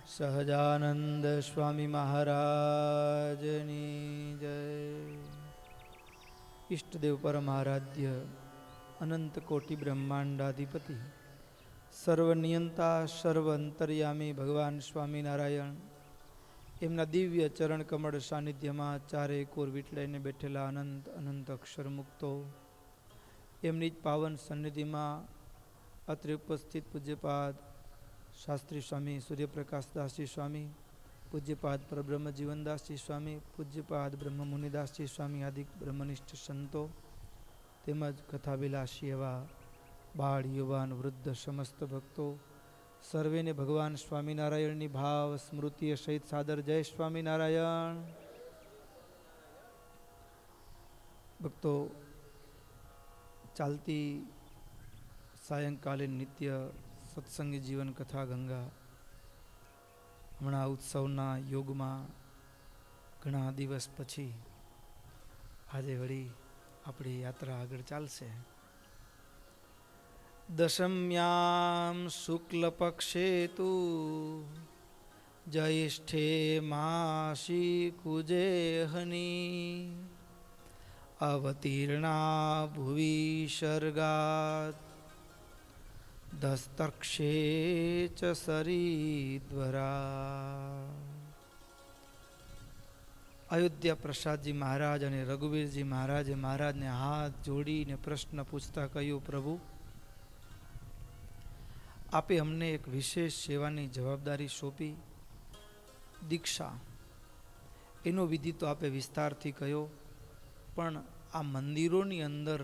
સહજાનંદ સ્વામી મહારાજની જય. ઈષ્ટદેવ પરમારાધ્ય અનંત કોટી બ્રહ્માંડાધિપતિ સર્વનિયંતા સર્વ અંતર્યામી ભગવાન સ્વામિનારાયણ એમના દિવ્ય ચરણ કમળ સાનિધ્યમાં ચારે કોર વીટલાઈને બેઠેલા અનંત અનંત અક્ષર મુક્તો, એમની જ પાવન સન્નિધિમાં અત્રે ઉપસ્થિત પૂજ્યપાદ શાસ્ત્રી સ્વામી સૂર્યપ્રકાશદાસજી સ્વામી, પૂજ્યપાદ પરબ્રહ્મ જીવનદાસજી સ્વામી, પૂજ્યપાદ બ્રહ્મ મુનિદાસજી સ્વામી આદિ બ્રહ્મનિષ્ઠ સંતો તેમજ કથાભિલાષી એવા બાળ યુવાન વૃદ્ધ સમસ્ત ભક્તો સર્વેને ભગવાન સ્વામિનારાયણની ભાવ સ્મૃતિ સહિત સાદર જય સ્વામિનારાયણ. ભક્તો, ચાલતી સાયંકાલીન નિત્ય સત્સંગી જીવન કથા ગંગા હમણાં ઉત્સવના યોગમાં ઘણા દિવસ પછી આજે વળી આપણી યાત્રા આગળ ચાલશે. દશમ્યામ શુક્લ પક્ષે તુ જ્યેષ્ઠે માસી કુજેહની અવતીર્ણા ભુવિ સર્ગાત દસ્તક્ષે ચ સરીદ્વરા. અયોધ્યા પ્રસાદજી મહારાજ અને રઘુવીરજી મહારાજે મહારાજને હાથ જોડીને પ્રશ્ન પૂછતા કહ્યું, પ્રભુ આપે અમને એક વિશેષ સેવાની જવાબદારી સોંપી, દીક્ષા. એનો વિધિ તો આપે વિસ્તારથી કહ્યો, પણ આ મંદિરોની અંદર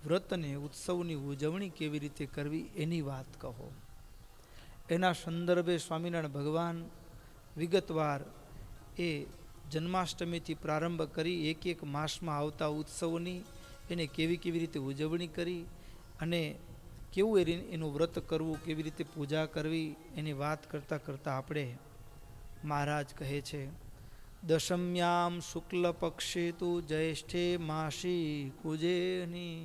વ્રતને ઉત્સવની ઉજવણી કેવી રીતે કરવી એની વાત કહો. એના સંદર્ભે સ્વામિનારાયણ ભગવાન વિગતવાર એ જન્માષ્ટમીથી પ્રારંભ કરી એક એક માસમાં આવતા ઉત્સવોની એને કેવી રીતે ઉજવણી કરી અને કેવું એનું વ્રત કરવું, કેવી રીતે પૂજા કરવી એની વાત કરતાં કરતાં આપણે મહારાજ કહે છે, દશમ્યામ શુક્લ પક્ષે તુ જ્યેષ્ઠે માસી કુજેની.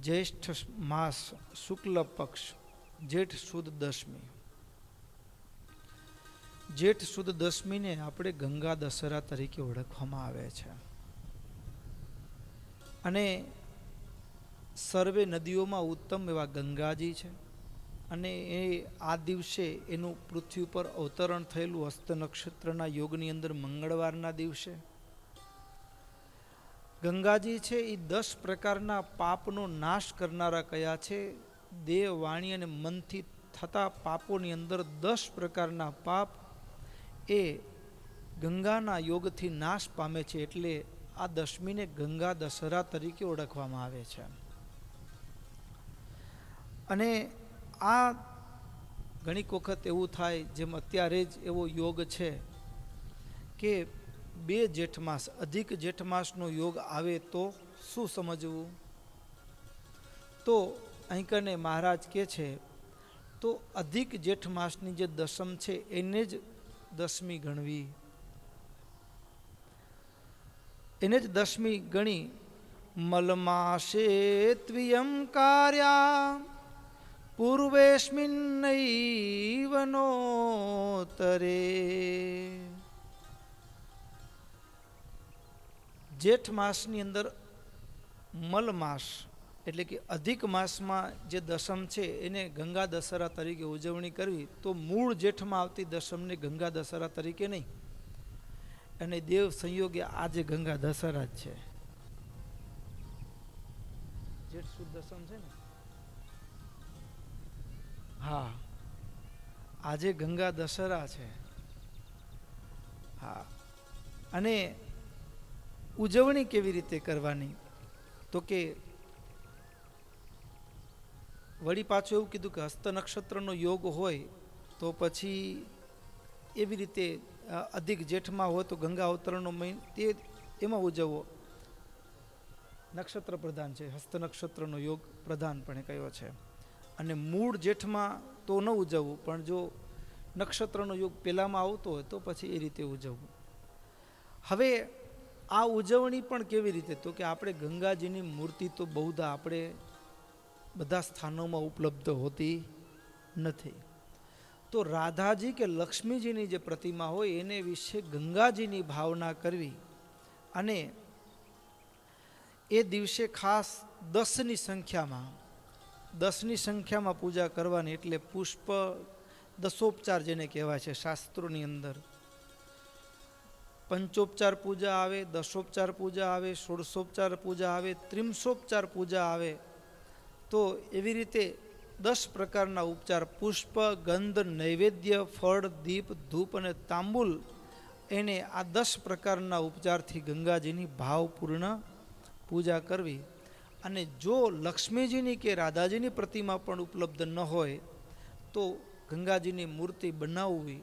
જ્યેષ્ઠ માસ શુક્લ પક્ષ જેઠ સુદ દશમી. જેઠ સુદ દશમીને આપણે ગંગા દશેરા તરીકે ઓળખવામાં આવે છે અને સર્વે નદીઓમાં ઉત્તમ એવા ગંગાજી છે અને એ આ દિવસે એનું પૃથ્વી ઉપર અવતરણ થયેલું હસ્ત નક્ષત્રના યોગની અંદર મંગળવારના દિવસે. ગંગાજી છે એ 10 પ્રકારના પાપનો નાશ કરનારા કયા છે. દેહ, વાણી અને મનથી થતા પાપોની અંદર 10 પ્રકારના પાપ એ ગંગાના યોગથી નાશ પામે છે. એટલે આ દશમીને ગંગા દશેરા તરીકે ઓળખવામાં આવે છે. અને આ ઘણીક વખત એવું થાય, જેમ અત્યારે જ એવો યોગ છે કે 2 જેઠ માસ અધિક જેઠ માસનો યોગ આવે તો શું સમજવું? તો અહીં કને મહારાજ કહે છે, તો અધિક જેઠ માસની જે દશમ છે એને જ દશમી ગણવી, એને જ દશમી ગણી. મલમાસે ત્વિયમ કાર્યા પૂર્વેસ્મિન્નૈવ નોતરે. જેઠ માસની અંદર મલ માસ એટલે કે અધિક માસમાં જે દશમ છે એને ગંગા દશેરા તરીકે ઉજવણી કરવી. તો મૂળ જેઠમાં આવતી દશમને ગંગા દશેરા તરીકે નહીં, અને દેવ સંયોગે આજે ગંગા દશેરા જ છે. જેઠ સુદ દશમ છે ને, હા આજે ગંગા દશેરા છે. હા, અને ઉજવણી કેવી રીતે કરવાની? તો કે વળી પાછું એવું કીધું કે હસ્ત નક્ષત્રનો યોગ હોય તો પછી એવી રીતે અધિક જેઠમાં હોય તો ગંગા અવતરણનો મહિનો તે એમાં ઉજવવો. નક્ષત્ર પ્રધાન છે, હસ્ત નક્ષત્રનો યોગ પ્રધાનપણે કયો છે. અને મૂળ જેઠમાં તો ન ઉજવવું, પણ જો નક્ષત્રનો યોગ પહેલામાં આવતો હોય તો પછી એ રીતે ઉજવવું. હવે આ ઉજવણી પણ કેવી રીતે? તો કે આપણે ગંગાજીની મૂર્તિ તો બહુધા આપણે બધા સ્થાનોમાં ઉપલબ્ધ હોતી નથી. તો રાધાજી કે લક્ષ્મીજીની જે પ્રતિમા હોય એને વિશે ગંગાજીની ભાવના કરવી અને એ દિવસે ખાસ 10ની સંખ્યામાં પૂજા કરવાની. એટલે પુષ્પ દશોપચાર જેને કહેવાય છે શાસ્ત્રોની અંદર. પંચોપચાર પૂજા આવે, દશોપચાર પૂજા આવે, ષોડશોપચાર પૂજા આવે, ત્રિંશોપચાર પૂજા આવે. તો એવી રીતે 10 પ્રકારના ઉપચાર, પુષ્પ, ગંધ, નૈવેદ્ય, ફળ, દીપ, ધૂપ અને તાંબુલ, એને આ 10 પ્રકારના ઉપચારથી ગંગાજીની ભાવપૂર્ણ પૂજા કરવી. અને જો લક્ષ્મીજીની કે રાધાજીની પ્રતિમા પણ ઉપલબ્ધ ન હોય તો ગંગાજીની મૂર્તિ બનાવવી.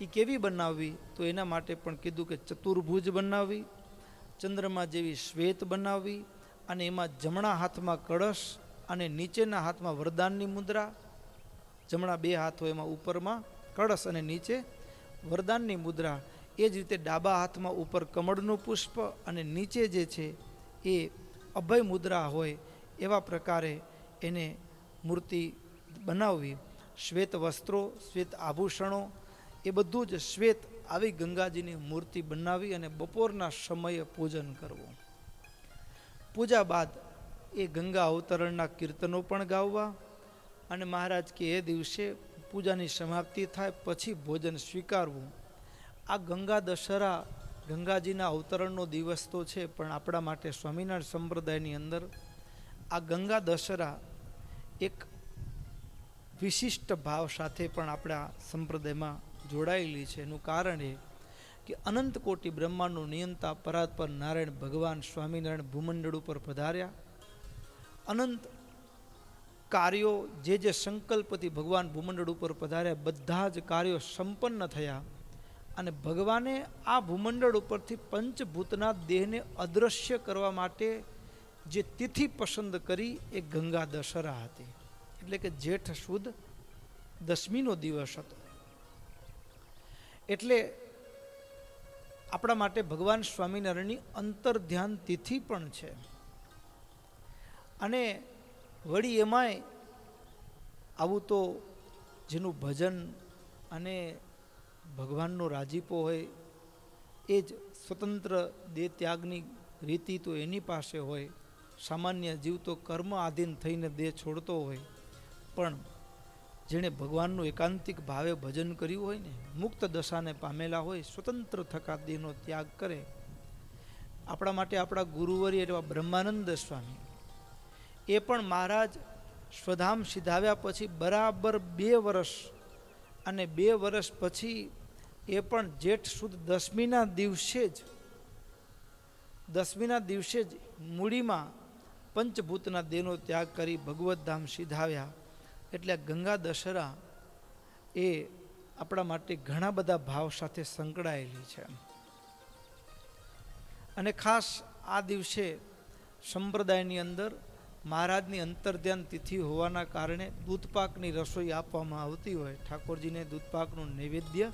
એ કેવી બનાવવી? તો એના માટે પણ કીધું કે ચતુર્ભુજ બનાવવી, ચંદ્રમા જેવી શ્વેત બનાવવી અને એમાં જમણા હાથમાં કળશ અને નીચેના હાથમાં વરદાનની મુદ્રા. જમણા 2 હાથ હોય એમાં ઉપરમાં કળશ અને નીચે વરદાનની મુદ્રા. એ જ રીતે ડાબા હાથમાં ઉપર કમળનું પુષ્પ અને નીચે જે છે એ અભય મુદ્રા હોય એવા પ્રકારે એને મૂર્તિ બનાવવી. શ્વેત વસ્ત્રો, શ્વેત આભૂષણો, એ બધું જ શ્વેત આવી ગંગાજીની મૂર્તિ બનાવી અને બપોરના સમયે પૂજન કરવું. પૂજા બાદ એ ગંગા અવતરણના કીર્તનો પણ ગાવવા અને મહારાજ કે એ દિવસે પૂજાની સમાપ્તિ થાય પછી ભોજન સ્વીકારવું. આ ગંગા દશહરા ગંગાજીના અવતરણનો દિવસ તો છે, પણ આપણા માટે સ્વામિનારાયણ સંપ્રદાયની અંદર આ ગંગા દશહરા એક વિશિષ્ટ ભાવ સાથે પણ આપણા સંપ્રદાયમાં જોડાયેલી છે. એનું કારણ એ કે અનંત કોટી બ્રહ્માંડનું નિયંતા પરાત્પર નારાયણ ભગવાન સ્વામિનારાયણ ભૂમંડળ ઉપર પધાર્યા. અનંત કાર્યો જે સંકલ્પથી ભગવાન ભૂમંડળ ઉપર પધાર્યા બધા જ કાર્યો સંપન્ન થયા અને ભગવાને આ ભૂમંડળ ઉપરથી પંચભૂતના દેહને અદૃશ્ય કરવા માટે જે તિથિ પસંદ કરી એ ગંગા દશહરા હતી. એટલે કે જેઠ સુદ 10મીનો દિવસ હતો. એટલે આપણા માટે ભગવાન સ્વામિનારાયણની અંતર્ધ્યાન તિથિ પણ છે. અને વળી એમાંય આવું તો જેનું ભજન અને ભગવાનનો રાજીપો હોય એ જ સ્વતંત્ર દેહ ત્યાગની રીતિ તો એની પાસે હોય. સામાન્ય જીવ તો કર્મ આધીન થઈને દેહ છોડતો હોય, પણ જેણે ભગવાનનું એકાંતિક ભાવે ભજન કર્યું હોય ને, મુક્ત દશાને પામેલા હોય, સ્વતંત્ર થકા દેહનો ત્યાગ કરે. આપણા માટે આપણા ગુરુવર્ય એવા બ્રહ્માનંદ સ્વામી એ પણ મહારાજ સ્વધામ સિધાવ્યા પછી બરાબર 2 વર્ષ અને 2 વર્ષ પછી એ પણ જેઠ સુદ 10મીના દિવસે જ મૂડીમાં પંચભૂતના દેહનો ત્યાગ કરી ભગવત ધામ સિધાવ્યા. એટલે ગંગા દશહરા એ આપણા માટે ઘણા બધા ભાવ સાથે સંકળાયેલી છે. અને ખાસ આ દિવસે સંપ્રદાયની અંદર મહારાજની અંતર્ધ્યાન તિથિ હોવાના કારણે દૂધપાકની રસોઈ આપવામાં આવતી હોય. ઠાકોરજીને દૂધપાકનું નૈવેદ્ય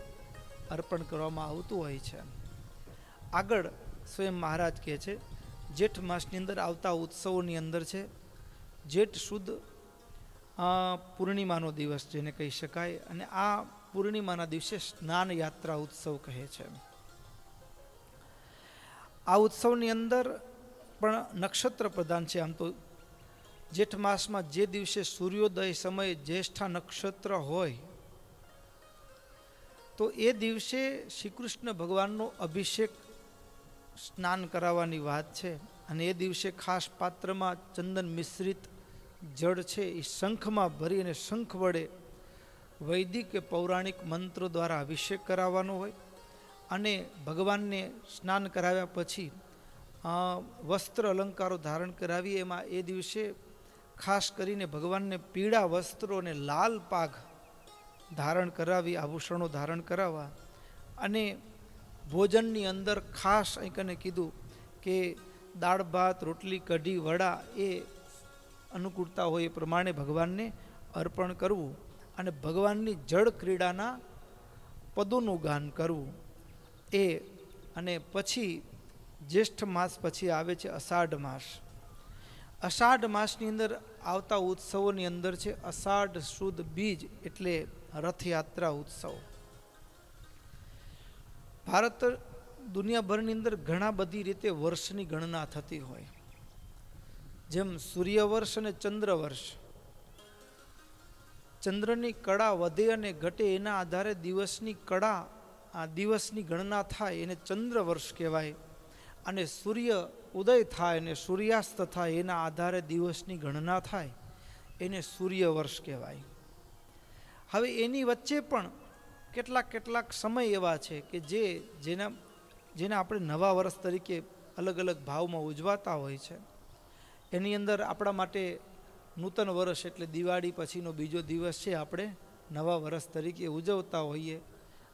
અર્પણ કરવામાં આવતું હોય છે. આગળ સ્વયં મહારાજ કહે છે જેઠ માસની અંદર આવતા ઉત્સવોની અંદર છે જેઠ સુદ પૂર્ણિમાનો દિવસ જેને કહી શકાય. અને આ પૂર્ણિમાના દિવસે સ્નાન યાત્રા ઉત્સવ કહે છે. આ ઉત્સવની અંદર પણ નક્ષત્ર પ્રધાન છે. આમ તો જેઠ માસમાં જે દિવસે સૂર્યોદય સમયે જ્યેષ્ઠા નક્ષત્ર હોય તો એ દિવસે શ્રી કૃષ્ણ ભગવાનનો અભિષેક સ્નાન કરાવવાની વાત છે. અને એ દિવસે ખાસ પાત્રમાં ચંદન મિશ્રિત જળ છે એ શંખમાં ભરી અને શંખ વડે વૈદિક કે પૌરાણિક મંત્રો દ્વારા અભિષેક કરાવવાનો હોય. અને ભગવાનને સ્નાન કરાવ્યા પછી વસ્ત્ર અલંકારો ધારણ કરાવી. એમાં એ દિવસે ખાસ કરીને ભગવાનને પીળા વસ્ત્રો અને લાલ પાઘ ધારણ કરાવી, આભૂષણો ધારણ કરાવવા. અને ભોજનની અંદર ખાસ કંઈકને કીધું કે દાળ ભાત, રોટલી, કઢી, વડા એ અનુકૂળતા હોય એ પ્રમાણે ભગવાનને અર્પણ કરવું. અને ભગવાનની જળ ક્રીડાના પદોનું ગાન કરવું એ. અને પછી જ્યેષ્ઠ માસ પછી આવે છે અષાઢ માસ. અષાઢ માસની અંદર આવતા ઉત્સવોની અંદર છે અષાઢ સુદ બીજ એટલે રથયાત્રા ઉત્સવ. ભારત દુનિયાભરની અંદર ઘણા બધી રીતે વર્ષની ગણના થતી હોય, જેમ સૂર્ય વર્ષ અને ચંદ્ર વર્ષ. ચંદ્રની કળા વધે અને ઘટે એના આધારે દિવસની કળા દિવસની ગણના થાય એને ચંદ્ર વર્ષ કહેવાય, અને સૂર્ય ઉદય થાય અને સૂર્યાસ્ત થાય એના આધારે દિવસની ગણના થાય એને સૂર્ય વર્ષ કહેવાય. હવે એની વચ્ચે પણ કેટલાક સમય એવા છે કે જેને આપણે નવા વર્ષ તરીકે અલગ અલગ ભાવમાં ઉજવાતા હોય છે. એની અંદર આપણા માટે નૂતન વર્ષ એટલે દિવાળી પછીનો બીજો દિવસ છે આપણે નવા વર્ષ તરીકે ઉજવતા હોઈએ,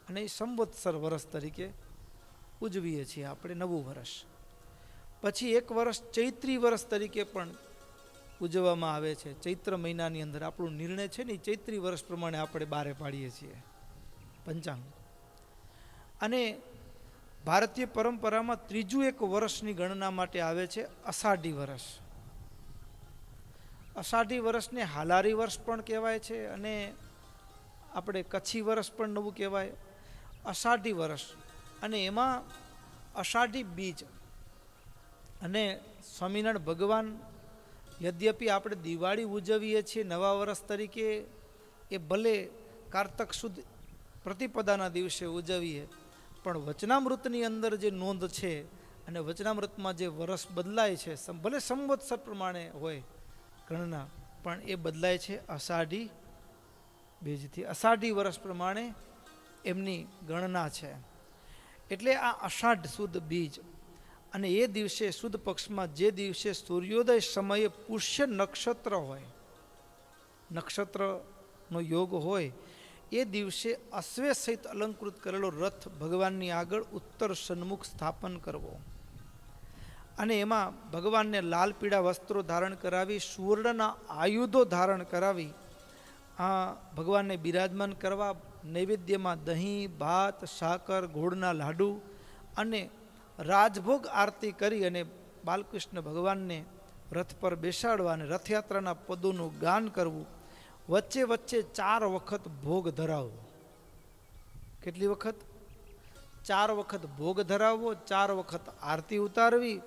અને એ સંવત્સર વર્ષ તરીકે ઉજવીએ છીએ આપણે નવું વર્ષ. પછી એક વર્ષ ચૈત્રી વર્ષ તરીકે પણ ઉજવવામાં આવે છે. ચૈત્ર મહિનાની અંદર આપણો નિર્ણય છે ને ચૈત્રી વર્ષ પ્રમાણે આપણે બારે પાડીએ છીએ પંચાંગ. અને ભારતીય પરંપરામાં ત્રીજું એક વર્ષની ગણના માટે આવે છે અષાઢી વર્ષ. અષાઢી વર્ષને હાલારી વર્ષ પણ કહેવાય છે, અને આપણે કચ્છી વર્ષ પણ નવું કહેવાય, અષાઢી વર્ષ. અને એમાં અષાઢી બીજ અને સ્વામિનારાયણ ભગવાન, યદ્યપિ આપણે દિવાળી ઉજવીએ છીએ નવા વર્ષ તરીકે, એ ભલે કારતક સુદ પ્રતિપદાના દિવસે ઉજવીએ, પણ વચનામૃતની અંદર જે નોંધ છે અને વચનામૃતમાં જે વર્ષ બદલાય છે, ભલે સંવત્સર પ્રમાણે હોય ગણના, પણ એ બદલાય છે અષાઢી બીજથી. અષાઢી વર્ષ પ્રમાણે એમની ગણના છે. એટલે આ અષાઢ સુદ બીજ, અને એ દિવસે સુદ પક્ષમાં જે દિવસે સૂર્યોદય સમયે પુષ્ય નક્ષત્ર હોય, નક્ષત્રનો યોગ હોય, એ દિવસે અશ્વે સહિત અલંકૃત કરેલો રથ ભગવાનની આગળ ઉત્તર સન્મુખ સ્થાપન કરવો, અને એમાં ભગવાનને લાલ પીળા વસ્ત્રો ધારણ કરાવી, સુવર્ણના આયુધો ધારણ કરાવી ભગવાનને બિરાજમાન કરવા. નૈવેદ્યમાં દહીં, ભાત, સાકર, ગોળના લાડુ અને રાજભોગ આરતી કરી અને બાલકૃષ્ણ ભગવાનને રથ પર બેસાડવા અને રથયાત્રાના પદોનું ગાન કરવું. વચ્ચે વચ્ચે 4 વખત ભોગ ધરાવવો. કેટલી વખત? 4 વખત ભોગ ધરાવવો, 4 વખત આરતી ઉતારવી,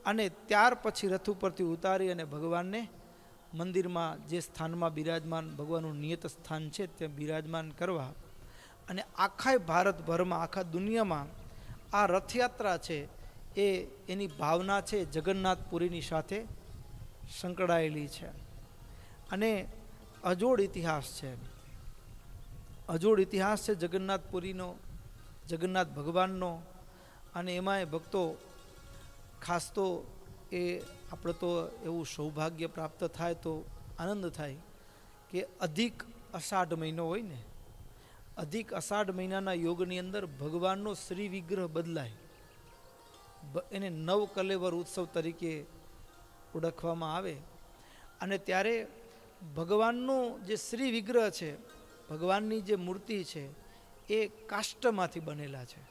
અને ત્યાર પછી રથ ઉપરથી ઉતારી અને ભગવાનને મંદિરમાં જે સ્થાનમાં બિરાજમાન, ભગવાનનું નિયત સ્થાન છે ત્યાં બિરાજમાન કરવા. અને આખા ભારતભરમાં, આખા દુનિયામાં આ રથયાત્રા છે એની ભાવના છે જગન્નાથપુરીની સાથે સંકળાયેલી છે. અને અજોડ ઇતિહાસ છે, અજોડ ઇતિહાસ છે જગન્નાથપુરીનો, જગન્નાથ ભગવાનનો. અને એમાંય ભક્તો ખાસ તો એ આપણે તો એવું સૌભાગ્ય પ્રાપ્ત થાય તો આનંદ થાય કે અધિક અષાઢ મહિનો હોય ને, અધિક અષાઢ મહિનાના યોગની અંદર ભગવાનનો શ્રી વિગ્રહ બદલાય. એને નવકલેવર ઉત્સવ તરીકે ઓળખવામાં આવે. અને ત્યારે ભગવાનનો જે શ્રી વિગ્રહ છે, ભગવાનની જે મૂર્તિ છે, એ કાષ્ટમાંથી બનેલા છે.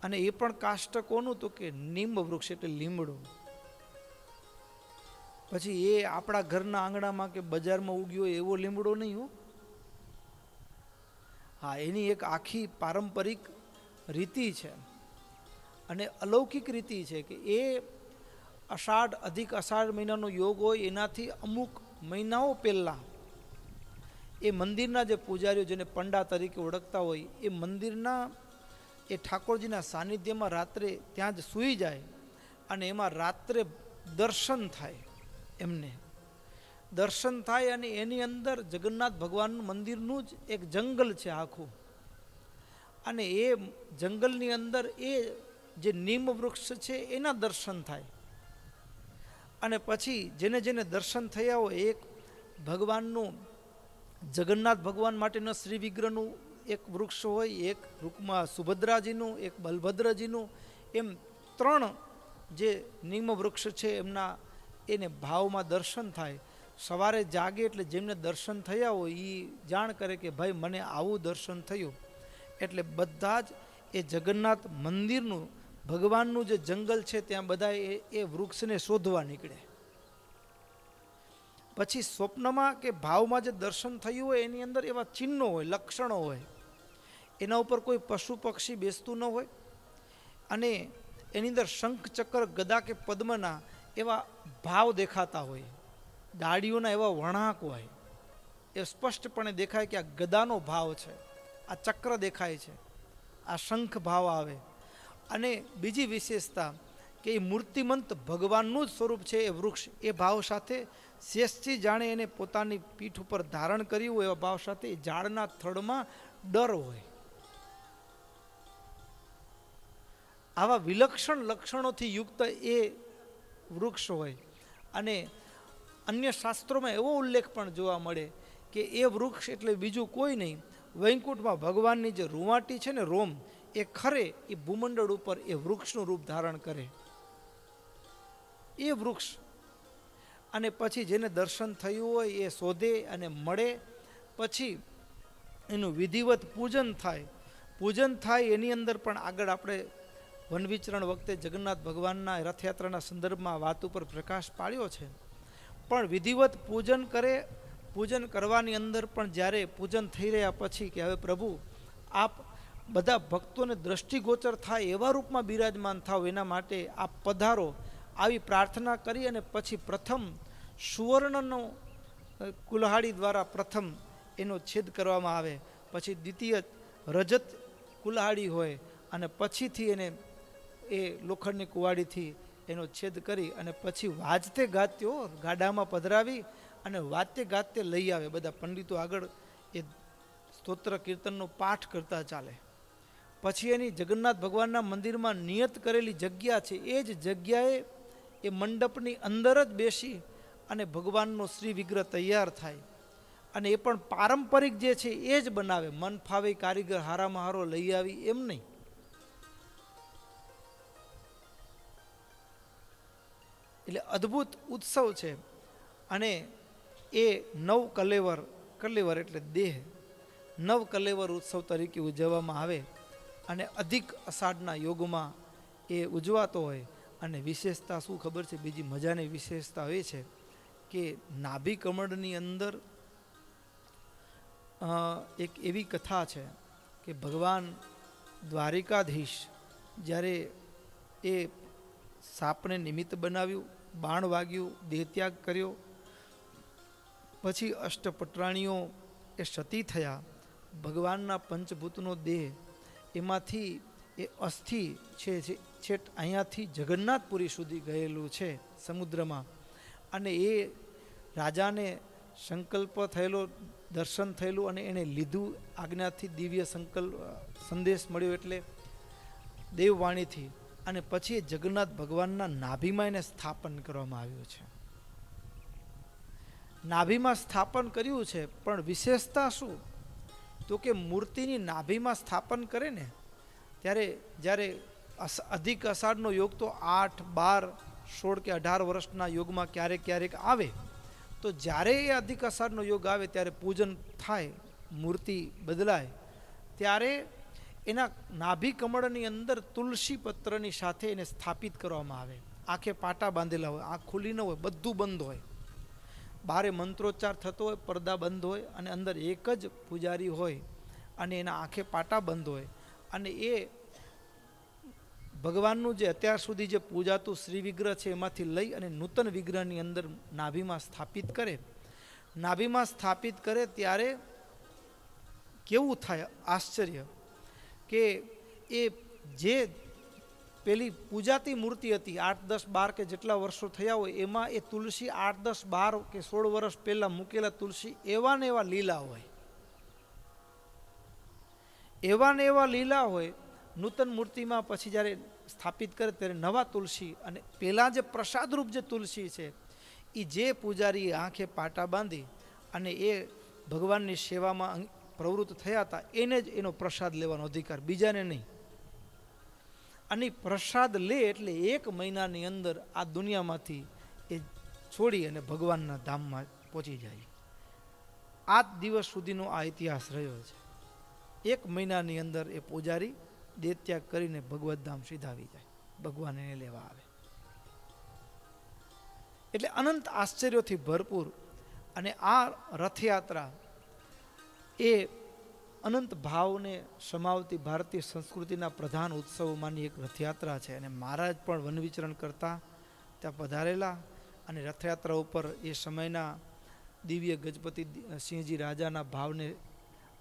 અને એ પણ કાષ્ટ કોનું? તો કે નિંબ વૃક્ષ એટલે લીમડો. પછી એ આપણા ઘરના આંગણામાં કે બજારમાં ઉગ્યો એવો લીમડો નહીં હો. હા, એની એક આખી પારંપરિક રીતિ છે અને અલૌકિક રીતિ છે કે એ અષાઢ, અધિક અષાઢ મહિનાનો યોગ હોય એનાથી અમુક મહિનાઓ પહેલાં એ મંદિરના જે પૂજારીઓ, જેને પંડા તરીકે ઓળખતા હોય, એ મંદિરના એ ઠાકોરજીના સાનિધ્યમાં રાત્રે ત્યાં જ સૂઈ જાય, અને એમાં રાત્રે દર્શન થાય. એમને દર્શન થાય, અને એની અંદર જગન્નાથ ભગવાનનું મંદિરનું જ એક જંગલ છે આખું, અને એ જંગલની અંદર એ જે નીમ વૃક્ષ છે એના દર્શન થાય. અને પછી જેને જેને દર્શન થયા હોય, એક ભગવાનનું, જગન્નાથ ભગવાન માટેના શ્રી વિગ્રહનું એક વૃક્ષ હોય, એક રૂપમાં સુભદ્રાજીનું, એક બલભદ્રજીનું, એમ 3 જે નીમ વૃક્ષ છે એમના એને ભાવમાં દર્શન થાય. સવારે જાગે એટલે જેમને દર્શન થયા હોય એ જાણ કરે કે ભાઈ મને આવું દર્શન થયું. એટલે બધા જ એ જગન્નાથ મંદિરનું, ભગવાનનું જે જંગલ છે ત્યાં બધા એ વૃક્ષને શોધવા નીકળે. પછી સ્વપ્નમાં કે ભાવમાં જે દર્શન થયું હોય એની અંદર એવા ચિહ્નો હોય, લક્ષણો હોય, એના ઉપર કોઈ પશુ પક્ષી બેસતું ન હોય, અને એની અંદર શંખ ચક્ર ગદા કે પદ્મના એવા ભાવ દેખાતા હોય, ડાળીઓના એવા વણાક હોય, એ સ્પષ્ટપણે દેખાય કે આ ગદાનો ભાવ છે, આ ચક્ર દેખાય છે, આ શંખ ભાવ આવે. અને બીજી વિશેષતા કે એ મૂર્તિમંત ભગવાનનું જ સ્વરૂપ છે એ વૃક્ષ, એ ભાવ સાથે શેષજી જાણે એને પોતાની પીઠ ઉપર ધારણ કર્યું હોય એવા ભાવ સાથે એ ઝાડના થડમાં ડર હોય. આવા વિલક્ષણ લક્ષણોથી યુક્ત એ વૃક્ષ હોય. અને અન્ય શાસ્ત્રોમાં એવો ઉલ્લેખ પણ જોવા મળે કે એ વૃક્ષ એટલે બીજું કોઈ નહીં, વૈકુંઠમાં ભગવાનની જે રૂંવાટી છે ને, રોમ, એ ખરે એ ભૂમંડળ ઉપર એ વૃક્ષનું રૂપ ધારણ કરે, એ વૃક્ષ. અને પછી જેને દર્શન થયું હોય એ શોધે અને મળે, પછી એનું વિધિવત પૂજન થાય. પૂજન થાય એની અંદર પણ આગળ આપણે વન વિચરણ વખતે જગન્નાથ ભગવાનના રથયાત્રાના સંદર્ભમાં વાત ઉપર પ્રકાશ પાડ્યો છે. પણ વિધિવત પૂજન કરે, પૂજન કરવાની અંદર પણ જ્યારે પૂજન થઈ રહ્યા પછી કે હવે પ્રભુ આપ બધા ભક્તોને દ્રષ્ટિગોચર થાય એવા રૂપમાં બિરાજમાન થાવ, એના માટે આપ પધારો, આવી પ્રાર્થના કરી અને પછી પ્રથમ સુવર્ણનો કુલ્હાડી દ્વારા પ્રથમ એનો છેદ કરવામાં આવે, પછી દ્વિતીય રજત કુલ્હાડી હોય, અને પછીથી એને એ લોખંડની કુવાડીથી એનો છેદ કરી અને પછી વાજતે ગાત્યો ગાડામાં પધરાવી અને વાતે ગાતે લઈ આવે. બધા પંડિતો આગળ એ સ્તોત્ર કીર્તનનો પાઠ કરતા ચાલે. પછી એની જગન્નાથ ભગવાનના મંદિરમાં નિયત કરેલી જગ્યા છે, એ જ જગ્યાએ એ મંડપની અંદર જ બેસી અને ભગવાનનો શ્રી વિગ્રહ તૈયાર થાય. અને એ પણ પારંપરિક જે છે એ જ બનાવે, મન ફાવે કારીગર હારામાં હારો લઈ આવી એમ નહીં. એટલે અદ્ભુત ઉત્સવ છે. અને એ નવ કલેવર એટલે દેહ, નવ કલેવર ઉત્સવ તરીકે ઉજવવામાં આવે અને અધિક અષાઢના યોગમાં એ ઉજવાતો હોય. અને વિશેષતા શું ખબર છે? બીજી મજાની વિશેષતા એ છે કે નાભી કમળની અંદર એક એવી કથા છે કે ભગવાન દ્વારિકાધીશ જ્યારે એ સાપને નિમિત્ત બનાવ્યું, બાણ વાગ્યું, દેહત્યાગ કર્યો, પછી અષ્ટપટરાણીઓ એ સતી થયા, ભગવાનના પંચભૂતનો દેહ એમાંથી એ અસ્થિ છે છેટ અહીંયાથી જગન્નાથપુરી સુધી ગયેલું છે સમુદ્રમાં. અને એ રાજાને સંકલ્પ થયેલો, દર્શન થયેલું અને એણે લીધું આજ્ઞાથી, દિવ્ય સંદેશ મળ્યો એટલે દેવવાણીથી. અને પછી જગન્નાથ ભગવાનના નાભીમાં એને સ્થાપન કરવામાં આવ્યું છે. નાભીમાં સ્થાપન કર્યું છે, પણ વિશેષતા શું? તો કે મૂર્તિની નાભીમાં સ્થાપન કરે ને ત્યારે જ્યારે અધિક અષાઢનો યોગ તો 8, 12, 16 કે 18 વર્ષના યોગમાં ક્યારેક ક્યારેક આવે, તો જ્યારે એ અધિક અષાઢનો યોગ આવે ત્યારે પૂજન થાય, મૂર્તિ બદલાય, ત્યારે એના નાભી કમળની અંદર તુલસી પત્રની સાથે એને સ્થાપિત કરવામાં આવે. આંખે પાટા બાંધેલા હોય, આંખ ખુલ્લી ન હોય, બધું બંધ હોય, બારે મંત્રોચ્ચાર થતો હોય, પડદા બંધ હોય, અને અંદર એક જ પૂજારી હોય અને એના આંખે પાટા બંધ હોય. અને એ ભગવાનનું જે અત્યાર સુધી જે પૂજાતું શ્રી વિગ્રહ છે એમાંથી લઈ અને નૂતન વિગ્રહની અંદર નાભીમાં સ્થાપિત કરે. નાભીમાં સ્થાપિત કરે ત્યારે કેવું થાય આશ્ચર્ય કે એ જે પેલી પૂજાતી મૂર્તિ હતી 8, 10, 12 કે જેટલા વર્ષો થયા હોય એમાં એ તુલસી 8, 10, 12 કે 16 વર્ષ પહેલા મૂકેલા તુલસી એવા ને એવા લીલા હોય, એવા ને એવા લીલા હોય. નૂતન મૂર્તિમાં પછી જ્યારે સ્થાપિત કરે ત્યારે નવા તુલસી, અને પહેલાં જે પ્રસાદરૂપ જે તુલસી છે એ જે પૂજારીએ આંખે પાટા બાંધી અને એ ભગવાનની સેવામાં પ્રવૃત્ત થયા હતા એને જ એનો પ્રસાદ લેવાનો અધિકાર, બીજાને નહીં. અને પ્રસાદ લે એટલે 1 મહિનાની અંદર આ દુનિયામાંથી એ છોડી અને ભગવાનના ધામમાં પહોંચી જાય. આ દિવસ સુધીનો આ ઇતિહાસ રહ્યો છે. 1 મહિનાની અંદર એ પૂજારી દેહત્યાગ કરીને ભગવત ધામ સીધા આવી જાય, ભગવાન એને લેવા આવે. એટલે અનંત આશ્ચર્યોથી ભરપૂર અને આ રથયાત્રા એ અનંત ભાવને સમાવતી ભારતીય સંસ્કૃતિના પ્રધાન ઉત્સવોમાંની એક રથયાત્રા છે. અને મહારાજ પણ વન વિચરણ કરતા ત્યાં પધારેલા અને રથયાત્રા ઉપર એ સમયના દિવ્ય ગજપતિ સિંહજી રાજાના ભાવને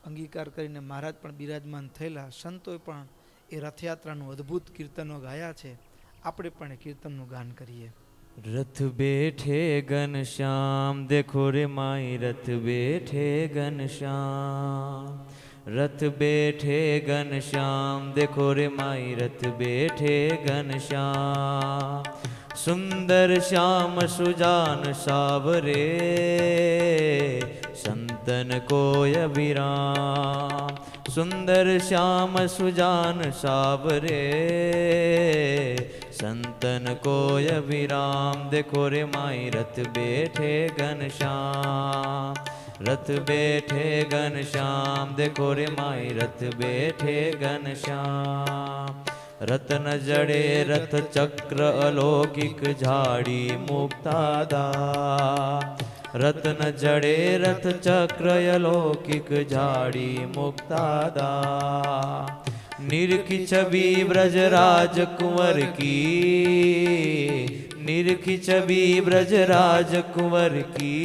અંગીકાર કરીને મહારાજ પણ બિરાજમાન થયેલા. સંતોએ પણ એ રથયાત્રાનું અદ્ભુત કીર્તનો ગાયા છે. આપણે પણ એ કીર્તનનું ગાન કરીએ. रथ बैठे घनश्याम देखो रे माई रथ बैठे घनश्याम रथ बैठे घनश्याम देखो रे माई रथ बैठे घनश्याम सुंदर श्याम सुजान सावरे संतन को अभिराम सुंदर श्याम सुजान सावरे संतन को अभिराम देखो रे माई रथ बैठे घनश्याम रथ बैठे घनश्याम देखो रे माई रथ बैठे घनश्याम रतन जड़े रथ चक्र अलौकिक झाड़ी मुक्तादा रतन जड़े रथ चक्र अलौकिक झाड़ी मुक्तादा निरखी छवि ब्रजराज कुंवर की निरखी छवि ब्रजराज कुंवर की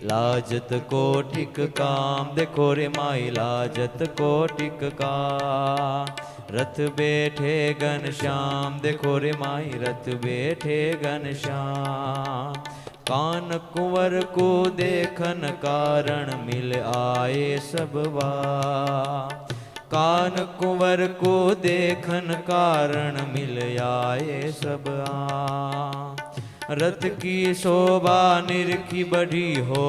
लाजत कोटिक काम देखो रे माई लाजत कोटिक काम रथ बैठे घनश्याम देखो रे माई रथ बैठे घनश्याम कान कुंवर को देखन कारण मिल आए सबवा कान कुंवर को देखन कारण मिल आए सब रथ की शोभा निरखी बढ़ी हो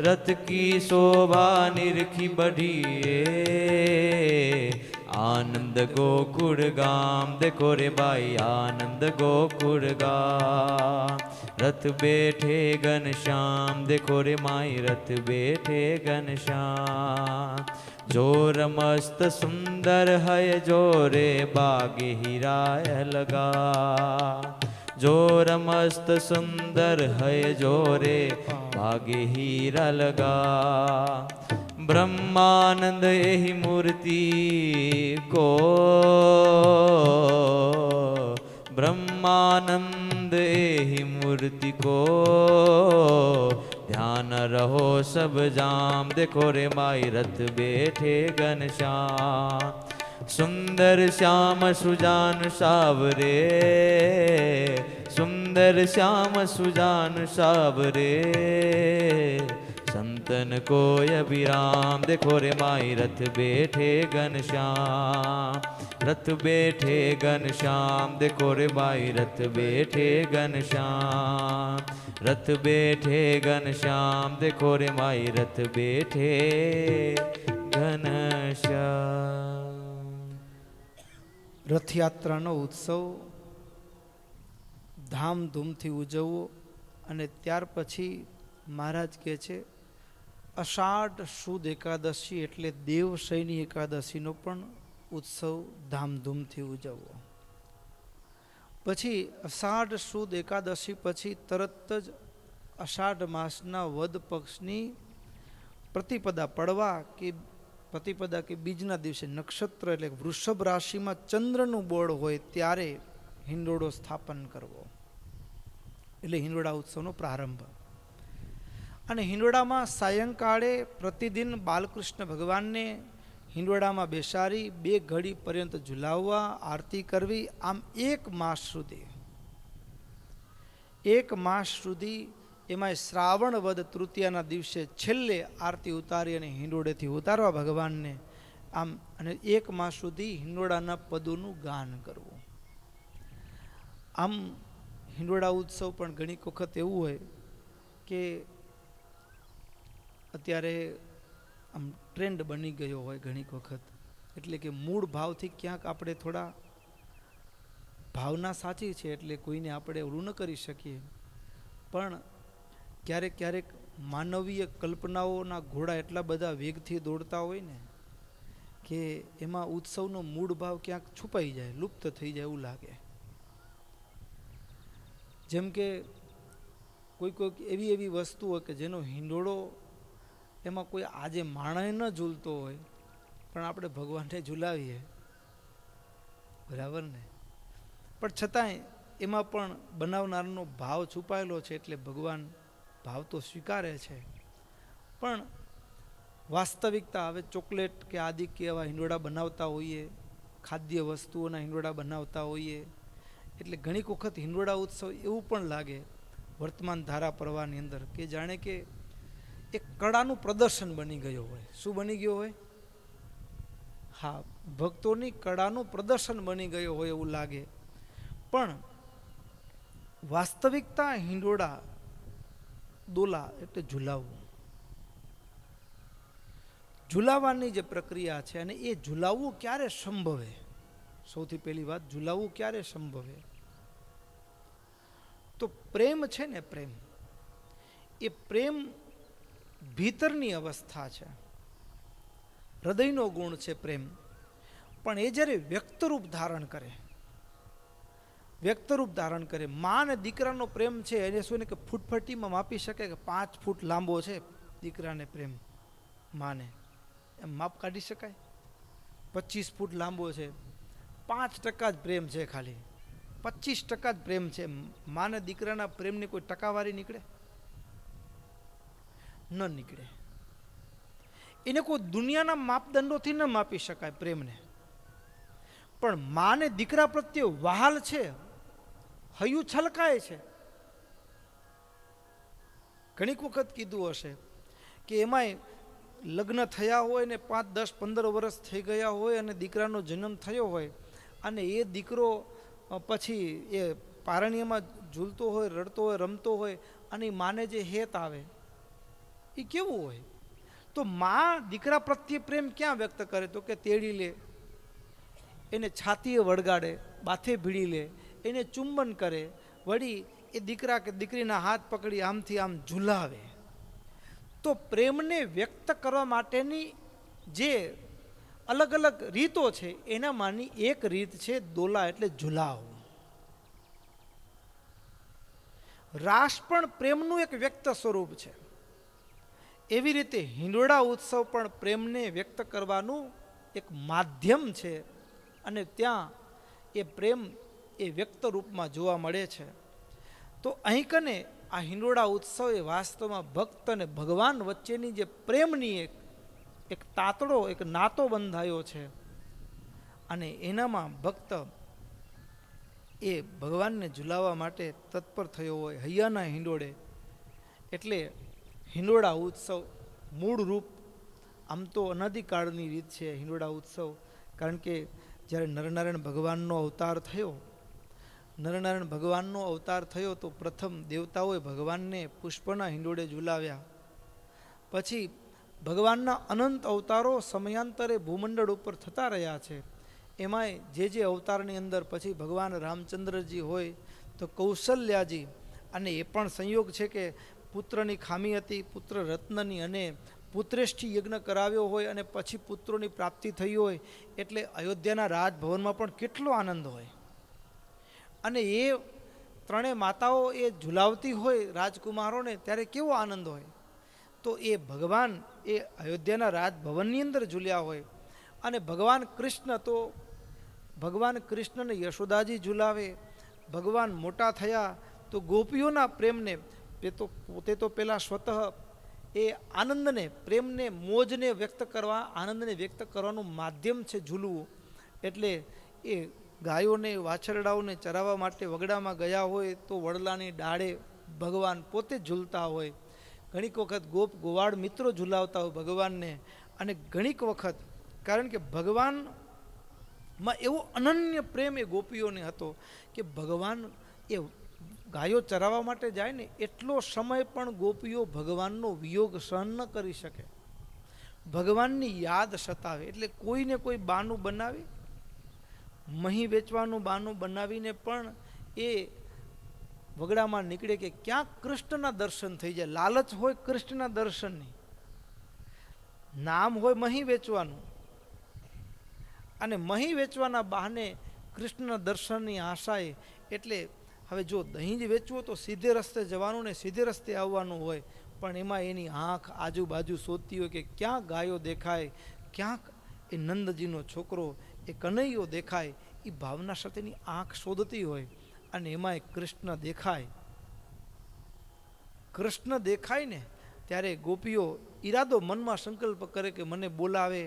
रथ की शोभा निरखी बढ़ी आनंद गोकुड़ गाम देखो रे भाई आनंद गोकुड़ गाम रथ बैठे घनश्याम देखो रे माई रथ बैठे घनश्याम जोर मस्त सुंदर है जोरे बाग हीराय लगा जोर मस्त सुंदर है जोरे बाग हीरा लगा ब्रह्मानंद यही मूर्ति को ब्रह्मानंद यही मूर्ति को ध्यान रहो सब जाम देखो रे माई रथ बैठे घनश्याम सुंदर श्याम सुजान सावरे सुंदर श्याम सुजान सावरे संतन को अभिराम देखो रे माई रथ बैठे घनश्याम रथ बैठे घनश्याम देखो रे माई रथ बैठे घनश्याम रथ बैठे घनश्याम देखो रे माई रथ बैठे घनश्याम રથયાત્રાનો ઉત્સવ ધામધૂમથી ઉજવવો અને ત્યાર પછી મહારાજ કહે છે અષાઢ સુદ એકાદશી એટલે દેવશયની એકાદશીનો પણ ઉત્સવ ધામધૂમથી ઉજવવો. પછી અષાઢ સુદ એકાદશી પછી તરત જ અષાઢ માસના વદ પક્ષની પ્રતિપદા પડવા કે પ્રતિપદા કે બીજના દિવસે નક્ષત્ર એટલે વૃષભ રાશિમાં ચંદ્રનું બોળ હોય ત્યારે હિંડોળો સ્થાપન કરવો એટલે હિંડોળા ઉત્સવનો પ્રારંભ. અને હિંડોળામાં સાયંકાળે પ્રતિદિન બાલકૃષ્ણ ભગવાનને હિંડોળામાં બેસાડી 2 ઘડી પર્યંત ઝુલાવવા, આરતી કરવી. આમ 1 માસ સુધી એમાં શ્રાવણ વદ તૃતીયાના દિવસે છેલ્લે આરતી ઉતારી અને હિંડોળેથી ઉતારવા ભગવાનને. આમ અને 1 માસ સુધી હિંડોળાના પદોનું ગાન કરવું. આમ હિંડોળા ઉત્સવ પણ ઘણી વખત એવું હોય કે અત્યારે આમ ટ્રેન્ડ બની ગયો હોય ઘણી વખત, એટલે કે મૂળ ભાવથી ક્યાંક આપણે થોડા ભાવના સાચી છે એટલે કોઈને આપણે ઓલું ન કરી શકીએ, પણ ક્યારેક ક્યારેક માનવીય કલ્પનાઓના ઘોડા એટલા બધા વેગથી દોડતા હોય ને કે એમાં ઉત્સવનો મૂળ ભાવ ક્યાંક છુપાઈ જાય, લુપ્ત થઈ જાય એવું લાગે. જેમ કે કોઈક એવી એવી વસ્તુ હોય કે જેનો હિંડોળો એમાં કોઈ આજે માણસ ન ઝૂલતો હોય પણ આપણે ભગવાનને ઝૂલાવીએ, બરાબર ને? પણ છતાંય એમાં પણ બનાવનારનો ભાવ છુપાયેલો છે, એટલે ભગવાન ભાવ તો સ્વીકારે છે. પણ વાસ્તવિકતા, હવે ચોકલેટ કે આદિ કે એવા હિંડોળા બનાવતા હોઈએ, ખાદ્ય વસ્તુઓના હિંડોળા બનાવતા હોઈએ, એટલે ઘણીક વખત હિંડોળા ઉત્સવ એવું પણ લાગે વર્તમાન ધારા પ્રવાહની અંદર કે જાણે કે એક કળાનું પ્રદર્શન બની ગયું હોય. શું બની ગયું હોય? હા, ભક્તોની કળાનું પ્રદર્શન બની ગયું હોય એવું લાગે. પણ વાસ્તવિકતા હિંડોળા દોલા એટલે ઝુલાવવું, ઝુલાવવાની જે પ્રક્રિયા છે, અને એ ઝુલાવવું ક્યારે સંભવે? સૌથી પહેલી વાત, ઝુલાવવું ક્યારે સંભવે? તો પ્રેમ છે ને, પ્રેમ, એ પ્રેમ ભીતરની અવસ્થા છે, હૃદયનો ગુણ છે પ્રેમ. પણ એ જ્યારે વ્યક્તરૂપ ધારણ કરે, વ્યક્તરૂપ ધારણ કરે, મા અને દીકરાનો પ્રેમ છે એને શું ને કે ફૂટફટીમાં માપી શકે કે 5 ફૂટ લાંબો છે દીકરાને પ્રેમ, માને એમ માપ કાઢી શકાય? 25 ફૂટ લાંબો છે, 5% જ પ્રેમ છે, ખાલી 25% જ પ્રેમ છે. માને દીકરાના પ્રેમની કોઈ ટકાવારી નીકળે? ન નીકળે. એને કોઈ દુનિયાના માપદંડોથી ન માપી શકાય પ્રેમને. પણ માને દીકરા પ્રત્યે વહાલ છે, હૈયું છલકાય છે. ઘણીક વખત કીધું હશે કે એમાંય લગ્ન થયા હોય ને 5, 10, 15 વર્ષ થઈ ગયા હોય અને દીકરાનો જન્મ થયો હોય અને એ દીકરો પછી એ પારણીયામાં ઝૂલતો હોય, રડતો હોય, રમતો હોય અને માને જે હેત આવે એ કેવું હોય? તો માં દીકરા પ્રત્યે પ્રેમ ક્યાં વ્યક્ત કરે? તો કે તેડી લે, એને છાતીએ વળગાડે, બાથે ભીડી લે, એને ચુંબન કરે, વળી એ દીકરા કે દીકરીના હાથ પકડી આમથી આમ ઝુલાવે. તો પ્રેમને વ્યક્ત કરવા માટેની જે અલગ અલગ રીતો છે એનામાંની એક રીત છે દોલા એટલે ઝુલાવવું. રાસ પણ પ્રેમનું એક વ્યક્ત સ્વરૂપ છે. એવી રીતે હિંડોળા ઉત્સવ પણ પ્રેમને વ્યક્ત કરવાનું એક માધ્યમ છે, અને ત્યાં એ પ્રેમ એ વ્યક્ત રૂપમાં જોવા મળે છે. તો અહીં કને આ હિંડોળા ઉત્સવ એ વાસ્તવમાં ભક્ત અને ભગવાન વચ્ચેની જે પ્રેમની એક તાતડો, એક નાતો બંધાયો છે, અને એનામાં ભક્ત એ ભગવાનને ઝુલાવવા માટે તત્પર થયો હોય હૈયાના હિંડોળે. એટલે હિંડોળા ઉત્સવ મૂળ રૂપ આમ તો અનાદિકાળની રીત છે હિંડોળા ઉત્સવ. કારણ કે જ્યારે નરનારાયણ ભગવાનનો અવતાર થયો, નરનારાયણ ભગવાનનો અવતાર થયો તો પ્રથમ દેવતાઓએ ભગવાનને પુષ્પના હિંડોળે ઝુલાવ્યા. પછી ભગવાનના અનંત અવતારો સમયાંતરે ભૂમંડળ ઉપર થતા રહ્યા છે. એમાંય જે અવતારની અંદર પછી ભગવાન રામચંદ્રજી હોય તો કૌશલ્યાજી, અને એ પણ સંયોગ છે કે પુત્રની ખામી હતી, પુત્ર રત્નની, અને પુત્રેષ્ઠી યજ્ઞ કરાવ્યો હોય અને પછી પુત્રોની પ્રાપ્તિ થઈ હોય, એટલે અયોધ્યાના રાજભવનમાં પણ કેટલો આનંદ હોય. અને એ ત્રણેય માતાઓ એ ઝુલાવતી હોય રાજકુમારોને ત્યારે કેવો આનંદ હોય. તો એ ભગવાન એ અયોધ્યાના રાજભવનની અંદર ઝૂલ્યા હોય. અને ભગવાન કૃષ્ણ તો ભગવાન કૃષ્ણને યશોદાજી ઝુલાવે. ભગવાન મોટા થયા તો ગોપીઓના પ્રેમને પોતે તો પેલા સ્વતઃ એ આનંદને, પ્રેમને, મોજને વ્યક્ત કરવા, આનંદને વ્યક્ત કરવાનું માધ્યમ છે ઝૂલવું. એટલે એ ગાયોને, વાછરડાઓને ચરાવવા માટે વગડામાં ગયા હોય તો વડલાની ડાળે ભગવાન પોતે ઝૂલતા હોય. ઘણીક વખત ગોપ ગોવાળ મિત્રો ઝુલાવતા હોય ભગવાનને. અને ઘણીક વખત કારણ કે ભગવાનમાં એવો અનન્ય પ્રેમ એ ગોપીઓને હતો કે ભગવાન એ ગાયો ચરાવવા માટે જાય ને એટલો સમય પણ ગોપીઓ ભગવાનનો વિયોગ સહન ન કરી શકે. ભગવાનની યાદ સતાવે એટલે કોઈને કોઈ બાનું બનાવી, મહી વેચવાનું બાનું બનાવીને પણ એ વગડામાં નીકળે કે ક્યાંક કૃષ્ણના દર્શન થઈ જાય. લાલચ હોય કૃષ્ણના દર્શનની, નામ હોય મહી વેચવાનું, અને મહી વેચવાના બહાને કૃષ્ણના દર્શનની આશાએ એટલે હવે જો દહીં જ વેચવું હોય તો સીધે રસ્તે જવાનું ને સીધે રસ્તે આવવાનું હોય, પણ એમાં એની આંખ આજુબાજુ શોધતી હોય કે ક્યાં ગાયો દેખાય, ક્યાંક એ નંદજીનો છોકરો એ કનૈયો દેખાય, એ ભાવના સાથેની આંખ શોધતી હોય. અને એમાં કૃષ્ણ દેખાય. કૃષ્ણ દેખાય ને ત્યારે ગોપીઓ ઈરાદો મનમાં સંકલ્પ કરે કે મને બોલાવે,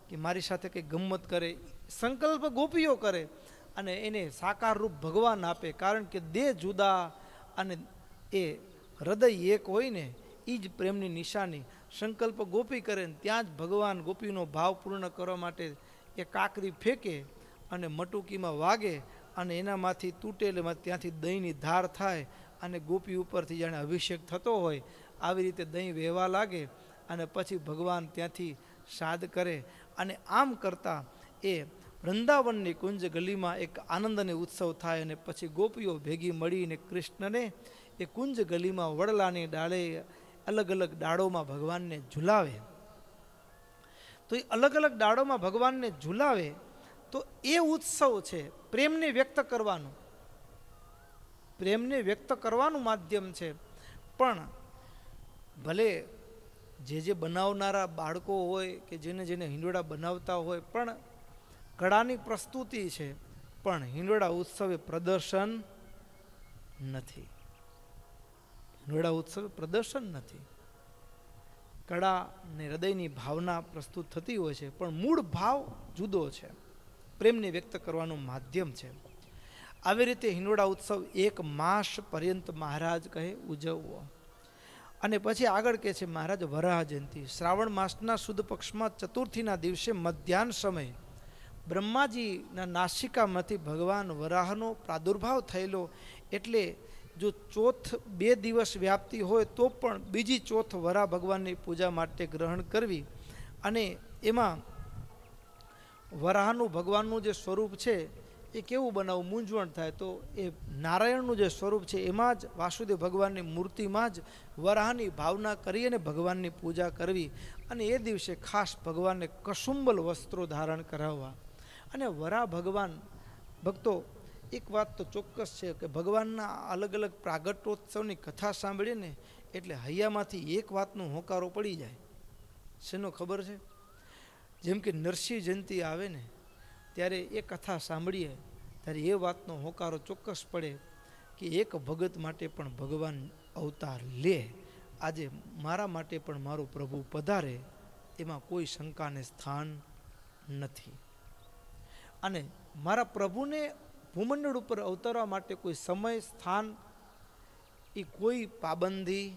કે મારી સાથે કંઈ ગમ્મત કરે. સંકલ્પ ગોપીઓ કરે અને એને સાકાર રૂપ ભગવાન આપે. કારણ કે દેહ જુદા અને એ હૃદય એક હોય ને એ જ પ્રેમની નિશાની. સંકલ્પ ગોપી કરે ને ત્યાં જ ભગવાન ગોપીનો ભાવ પૂર્ણ કરવા માટે એ કાકરી ફેંકે અને મટુકીમાં વાગે અને એનામાંથી તૂટે એટલે ત્યાંથી દહીંની ધાર થાય અને ગોપી ઉપરથી જાણે અભિષેક થતો હોય આવી રીતે દહીં વહેવા લાગે. અને પછી ભગવાન ત્યાંથી સાદ કરે. અને આમ કરતાં એ વૃંદાવનની કુંજ ગલીમાં એક આનંદ અને ઉત્સવ થાય. અને પછી ગોપીઓ ભેગી મળીને કૃષ્ણને એ કુંજ ગલીમાં વડલાની ડાળે અલગ અલગ ડાળોમાં ભગવાનને ઝુલાવે. તો એ અલગ અલગ ડાળોમાં ભગવાનને ઝુલાવે તો એ ઉત્સવ છે પ્રેમને વ્યક્ત કરવાનું. પ્રેમને વ્યક્ત કરવાનું માધ્યમ છે. પણ ભલે જે બનાવનારા બાળકો હોય કે જેને હિંડોળા બનાવતા હોય, પણ કળાની પ્રસ્તુતિ છે. પણ હિંડોળા ઉત્સવ એ પ્રદર્શન નથી. હિંડોળા ઉત્સવ પ્રદર્શન નથી. કળા ને હૃદયની ભાવના પ્રસ્તુત થતી હોય છે, પણ મૂળ ભાવ જુદો છે. પ્રેમને વ્યક્ત કરવાનું માધ્યમ છે. આવી રીતે હિંડોળા ઉત્સવ 1 માસ પર્યંત મહારાજ કહે ઉજવવો. અને પછી આગળ કહે છે મહારાજ વરાહ જયંતિ શ્રાવણ માસના સુદ પક્ષમાં ચતુર્થીના દિવસે મધ્યાહન સમયે બ્રહ્માજીના નાસિકામાંથી ભગવાન વરાહનો પ્રાદુર્ભાવ થયેલો. એટલે જો ચોથ 2 દિવસ વ્યાપતી હોય તો પણ બીજી ચોથ વરાહ ભગવાનની પૂજા માટે ગ્રહણ કરવી. અને એમાં વરાહનું ભગવાનનું જે સ્વરૂપ છે એ કેવું બનાવવું મૂંઝવણ થાય. તો એ નારાયણનું જે સ્વરૂપ છે એમાં જ વાસુદેવ ભગવાનની મૂર્તિમાં જ વરાહની ભાવના કરી અને ભગવાનની પૂજા કરવી. અને એ દિવસે ખાસ ભગવાનને કસુંબલ વસ્ત્રો ધારણ કરાવવા. અને વરાહ ભગવાન ભક્તો એક વાત તો ચોક્કસ છે કે ભગવાનના અલગ અલગ પ્રાગટ્યોત્સવની કથા સાંભળીએ ને એટલે હૈયામાંથી એક વાતનો હોંકારો પડી જાય. શેનો ખબર છે? જેમ કે નરસિંહ જયંતિ આવે ને ત્યારે એ કથા સાંભળીએ ત્યારે એ વાતનો હોંકારો ચોક્કસ પડે કે એક ભગત માટે પણ ભગવાન અવતાર લે. આજે મારા માટે પણ મારો પ્રભુ પધારે એમાં કોઈ શંકાને સ્થાન નથી. અને મારા પ્રભુને ભૂમંડળ ઉપર અવતરવા માટે કોઈ સમય સ્થાન એ કોઈ પાબંદી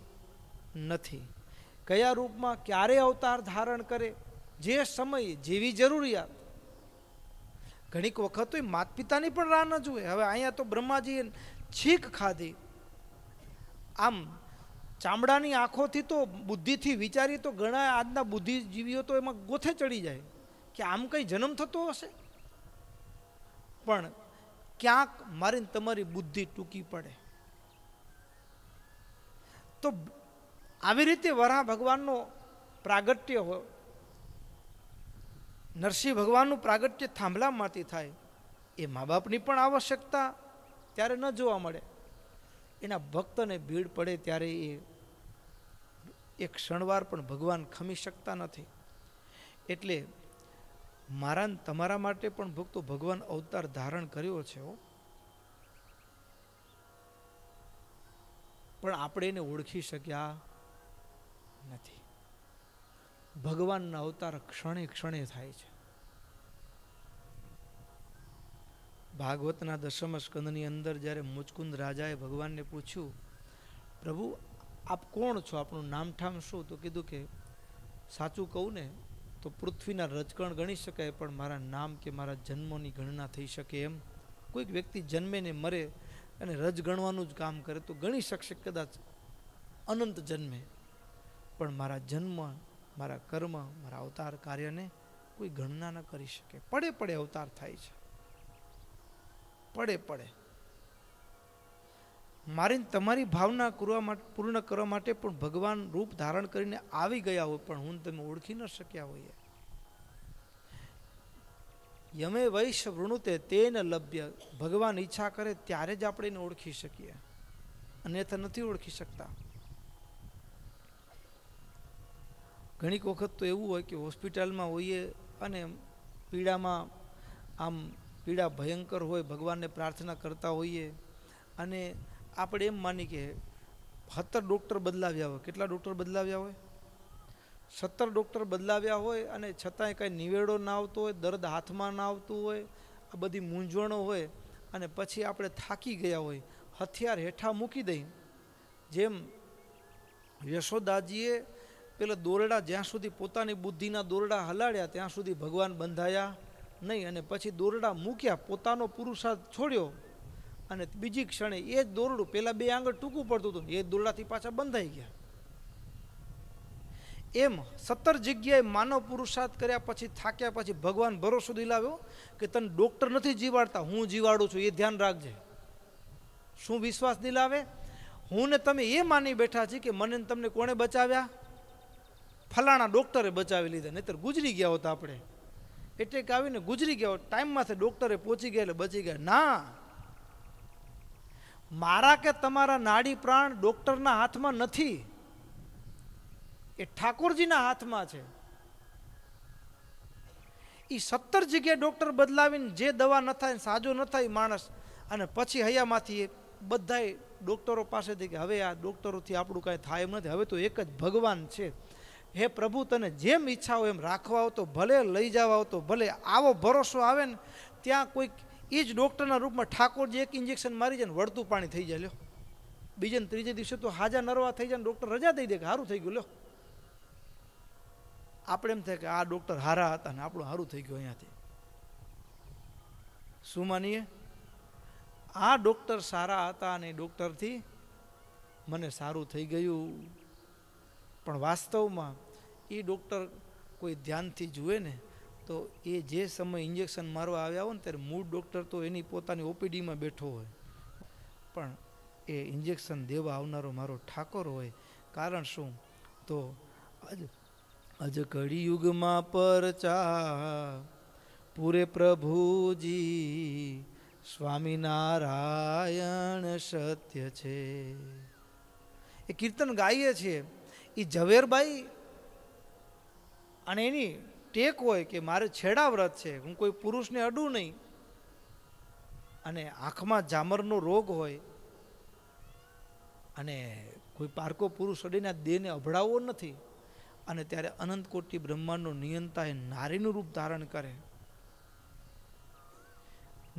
નથી. કયા રૂપમાં ક્યારે અવતાર ધારણ કરે, જે સમય જેવી જરૂરિયાત. ઘણીક વખત તો માત પિતાની પણ રાહ ન જુએ. હવે અહીંયા તો બ્રહ્માજીએ છીંક ખાધી. આમ ચામડાની આંખોથી તો બુદ્ધિથી વિચારી તો ઘણા આજના બુદ્ધિજીવીઓ તો એમાં ગોથે ચડી જાય કે આમ કઈ જન્મ થતો હશે. પણ ક્યાંક મારી તમારી બુદ્ધિ ટૂંકી પડે. તો આવી રીતે વરાહ ભગવાનનો પ્રાગટ્ય હોય. નરસિંહ ભગવાનનું પ્રાગટ્ય થાંભલામાંથી થાય. એ મા બાપની પણ આવશ્યકતા ત્યારે ન જોવા મળે. એના ભક્તને ભીડ પડે ત્યારે એ એક ક્ષણવાર પણ ભગવાન ખમી શકતા નથી. એટલે મારા તમારા માટે પણ ભક્તો ભગવાન અવતાર ધારણ કર્યો છે. પણ આપણે એને ઓળખી શક્યા નથી. ભગવાનના અવતાર ક્ષણે ક્ષણે થાય છે. ભાગવતના 10મ સ્કંદની અંદર જ્યારે મુચકુંદ રાજાએ ભગવાનને પૂછ્યું, પ્રભુ આપ કોણ છો, આપણું નામઠામ શું? તો કીધું કે સાચું કહું ને તો પૃથ્વીના રજકણ ગણી શકાય પણ મારા નામ કે મારા જન્મોની ગણના થઈ શકે એમ. કોઈક વ્યક્તિ જન્મે ને મરે અને રજ ગણવાનું જ કામ કરે તો ગણી શકશે કદાચ અનંત જન્મે, પણ મારા જન્મ, મારા કર્મ, મારા અવતાર કાર્યને કોઈ ગણના ન કરી શકે. પડે પડે અવતાર થાય છે. પડે પડે મારી તમારી ભાવના પૂર્ણ કરવા માટે પણ ભગવાન રૂપ ધારણ કરીને આવી ગયા હોય પણ હું તમે ઓળખી ન શક્યા હોઈએ. યમે વૈશ વૃણુતે તેન લભ્ય. ભગવાન ઈચ્છા કરે ત્યારે જ આપણે એને ઓળખી શકીએ, અન્યથા નથી ઓળખી શકતા. ઘણીક વખત તો એવું હોય કે હોસ્પિટલમાં હોઈએ અને પીડામાં આમ પીડા ભયંકર હોય, ભગવાનને પ્રાર્થના કરતા હોઈએ અને આપણે એમ માની કે 17 ડૉક્ટર બદલાવ્યા હોય. કેટલા ડૉક્ટર બદલાવ્યા હોય? 17 ડૉક્ટર બદલાવ્યા હોય અને છતાંય કાંઈ નિવેડો ના આવતો હોય, દર્દ હાથમાં ના આવતું હોય, આ બધી મૂંઝવણો હોય અને પછી આપણે થાકી ગયા હોય, હથિયાર હેઠા મૂકી દઈ. જેમ યશોદાજીએ પેલા દોરડા જ્યાં સુધી પોતાની બુદ્ધિના દોરડા હલાડ્યા ત્યાં સુધી ભગવાન બંધાયા નહીં, અને પછી દોરડા મૂક્યા, પોતાનો પુરુષાર્થ છોડ્યો અને બીજી ક્ષણે એ જ દોરડું પેલા 2 આંગળ ટૂંકું પડતું હતું એ દોરડાથી પાછા બંધાઈ ગયા. એમ 17 જગ્યાએ માનવ પુરુષાર્થ કર્યા પછી થાક્યા પછી ભગવાન ભરોસો દિલાવ્યો કે તને ડૉક્ટર નથી જીવાડતા, હું જીવાડું છું, એ ધ્યાન રાખજે. શું વિશ્વાસ દિલાવે? હું ને તમે એ માની બેઠા છીએ કે મને ને તમને કોણે બચાવ્યા? ફલાણા ડૉક્ટરે બચાવી લીધા, નહીતર ગુજરી ગયા હોત આપણે. એટેક આવીને ગુજરી ગયા હોત, ટાઈમમાંથી ડૉક્ટરે પહોંચી ગયા એટલે બચી ગયા. ના, મારા કે તમારા નાડી પ્રાણ ડૉક્ટરના હાથમાં નથી, એ ઠાકોરજીના હાથમાં છે. એ 17 જગ્યાએ ડૉક્ટર બદલાવીને જે દવા ન થાય, સાજો ન થાય માણસ, અને પછી હૈયામાંથી બધાય ડૉક્ટરો પાસેથી કે હવે આ ડૉક્ટરોથી આપણું કાંઈ થાય એમ નથી, હવે તો એક જ ભગવાન છે. હે પ્રભુ, તને જેમ ઈચ્છા હોય એમ રાખવા આવો તો ભલે, લઈ જવા આવો તો ભલે. આવો ભરોસો આવે ને ત્યાં કોઈક એ જ ડૉક્ટરના રૂપમાં ઠાકોરજી એક ઇન્જેક્શન મારી જાય ને વળતું પાણી થઈ જાય. લ્યો, બીજે ને ત્રીજે દિવસે તો હાજા નરવા થઈ જાય ને ડૉક્ટર રજા દઈ દે કે સારું થઈ ગયું. લ્યો, આપણે એમ થાય કે આ ડૉક્ટર હારા હતા ને આપણું સારું થઈ ગયું. અહીંયાથી શું માનીએ? આ ડૉક્ટર સારા હતા અને ડૉક્ટરથી મને સારું થઈ ગયું. પણ વાસ્તવમાં એ ડૉક્ટર કોઈ ધ્યાનથી જુએ ને તો એ જે સમય ઇન્જેક્શન મારવા આવ્યા હોય ને ત્યારે મૂળ ડૉક્ટર તો એની પોતાની ઓપીડીમાં બેઠો હોય, પણ એ ઇન્જેક્શન દેવા આવનારો મારો ઠાકોર હોય. કારણ શું? તો અજ કળિયુગમાં પરચા પૂરે પ્રભુજી, સ્વામિનારાયણ સત્ય છે. એ કીર્તન ગાઈએ છીએ. એ ઝવેરબાઈ અને એની ટેક હોય કે મારે છેડા વ્રત છે, હું કોઈ પુરુષને અડું નહીં, અને આંખમાં જામરનો રોગ હોય અને કોઈ પારકો પુરુષ અડીને દેહને અભડાવવો નથી, અને ત્યારે અનંત કોટી બ્રહ્માંડનો નિયંતા એ નારીનું રૂપ ધારણ કરે.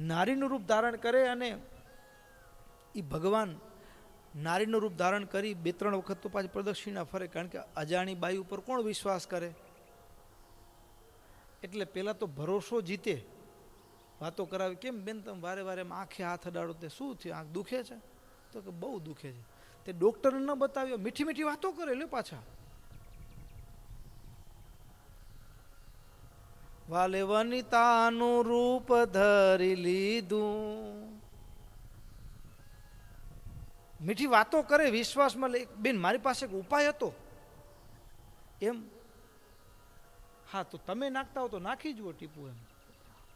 નારીનું રૂપ ધારણ કરે અને એ ભગવાન નારીનું રૂપ ધારણ કરી 2-3 વખત તો પાછી પ્રદક્ષિણા ફરે. કારણ કે અજાણી બાઈ ઉપર કોણ વિશ્વાસ કરે? એટલે પહેલાં તો ભરોસો જીતે. વાતો કરાવી, કેમ બેન તમે વારે વારે આંખે હાથ અડાડો, તે શું થયું, આંખ દુખે છે? તો કે બહુ દુખે છે. તે ડૉક્ટરને ન બતાવ્યો, મીઠી મીઠી વાતો કરે. લે પાછા વાલે વનિતાનું રૂપ ધરી લીધું, મીઠી વાતો કરે, વિશ્વાસમાં લે. બેન મારી પાસે એક ઉપાય હતો. એમ? હા, તો તમે નાખતા હો તો નાખી જુઓ ટીપું. એમ.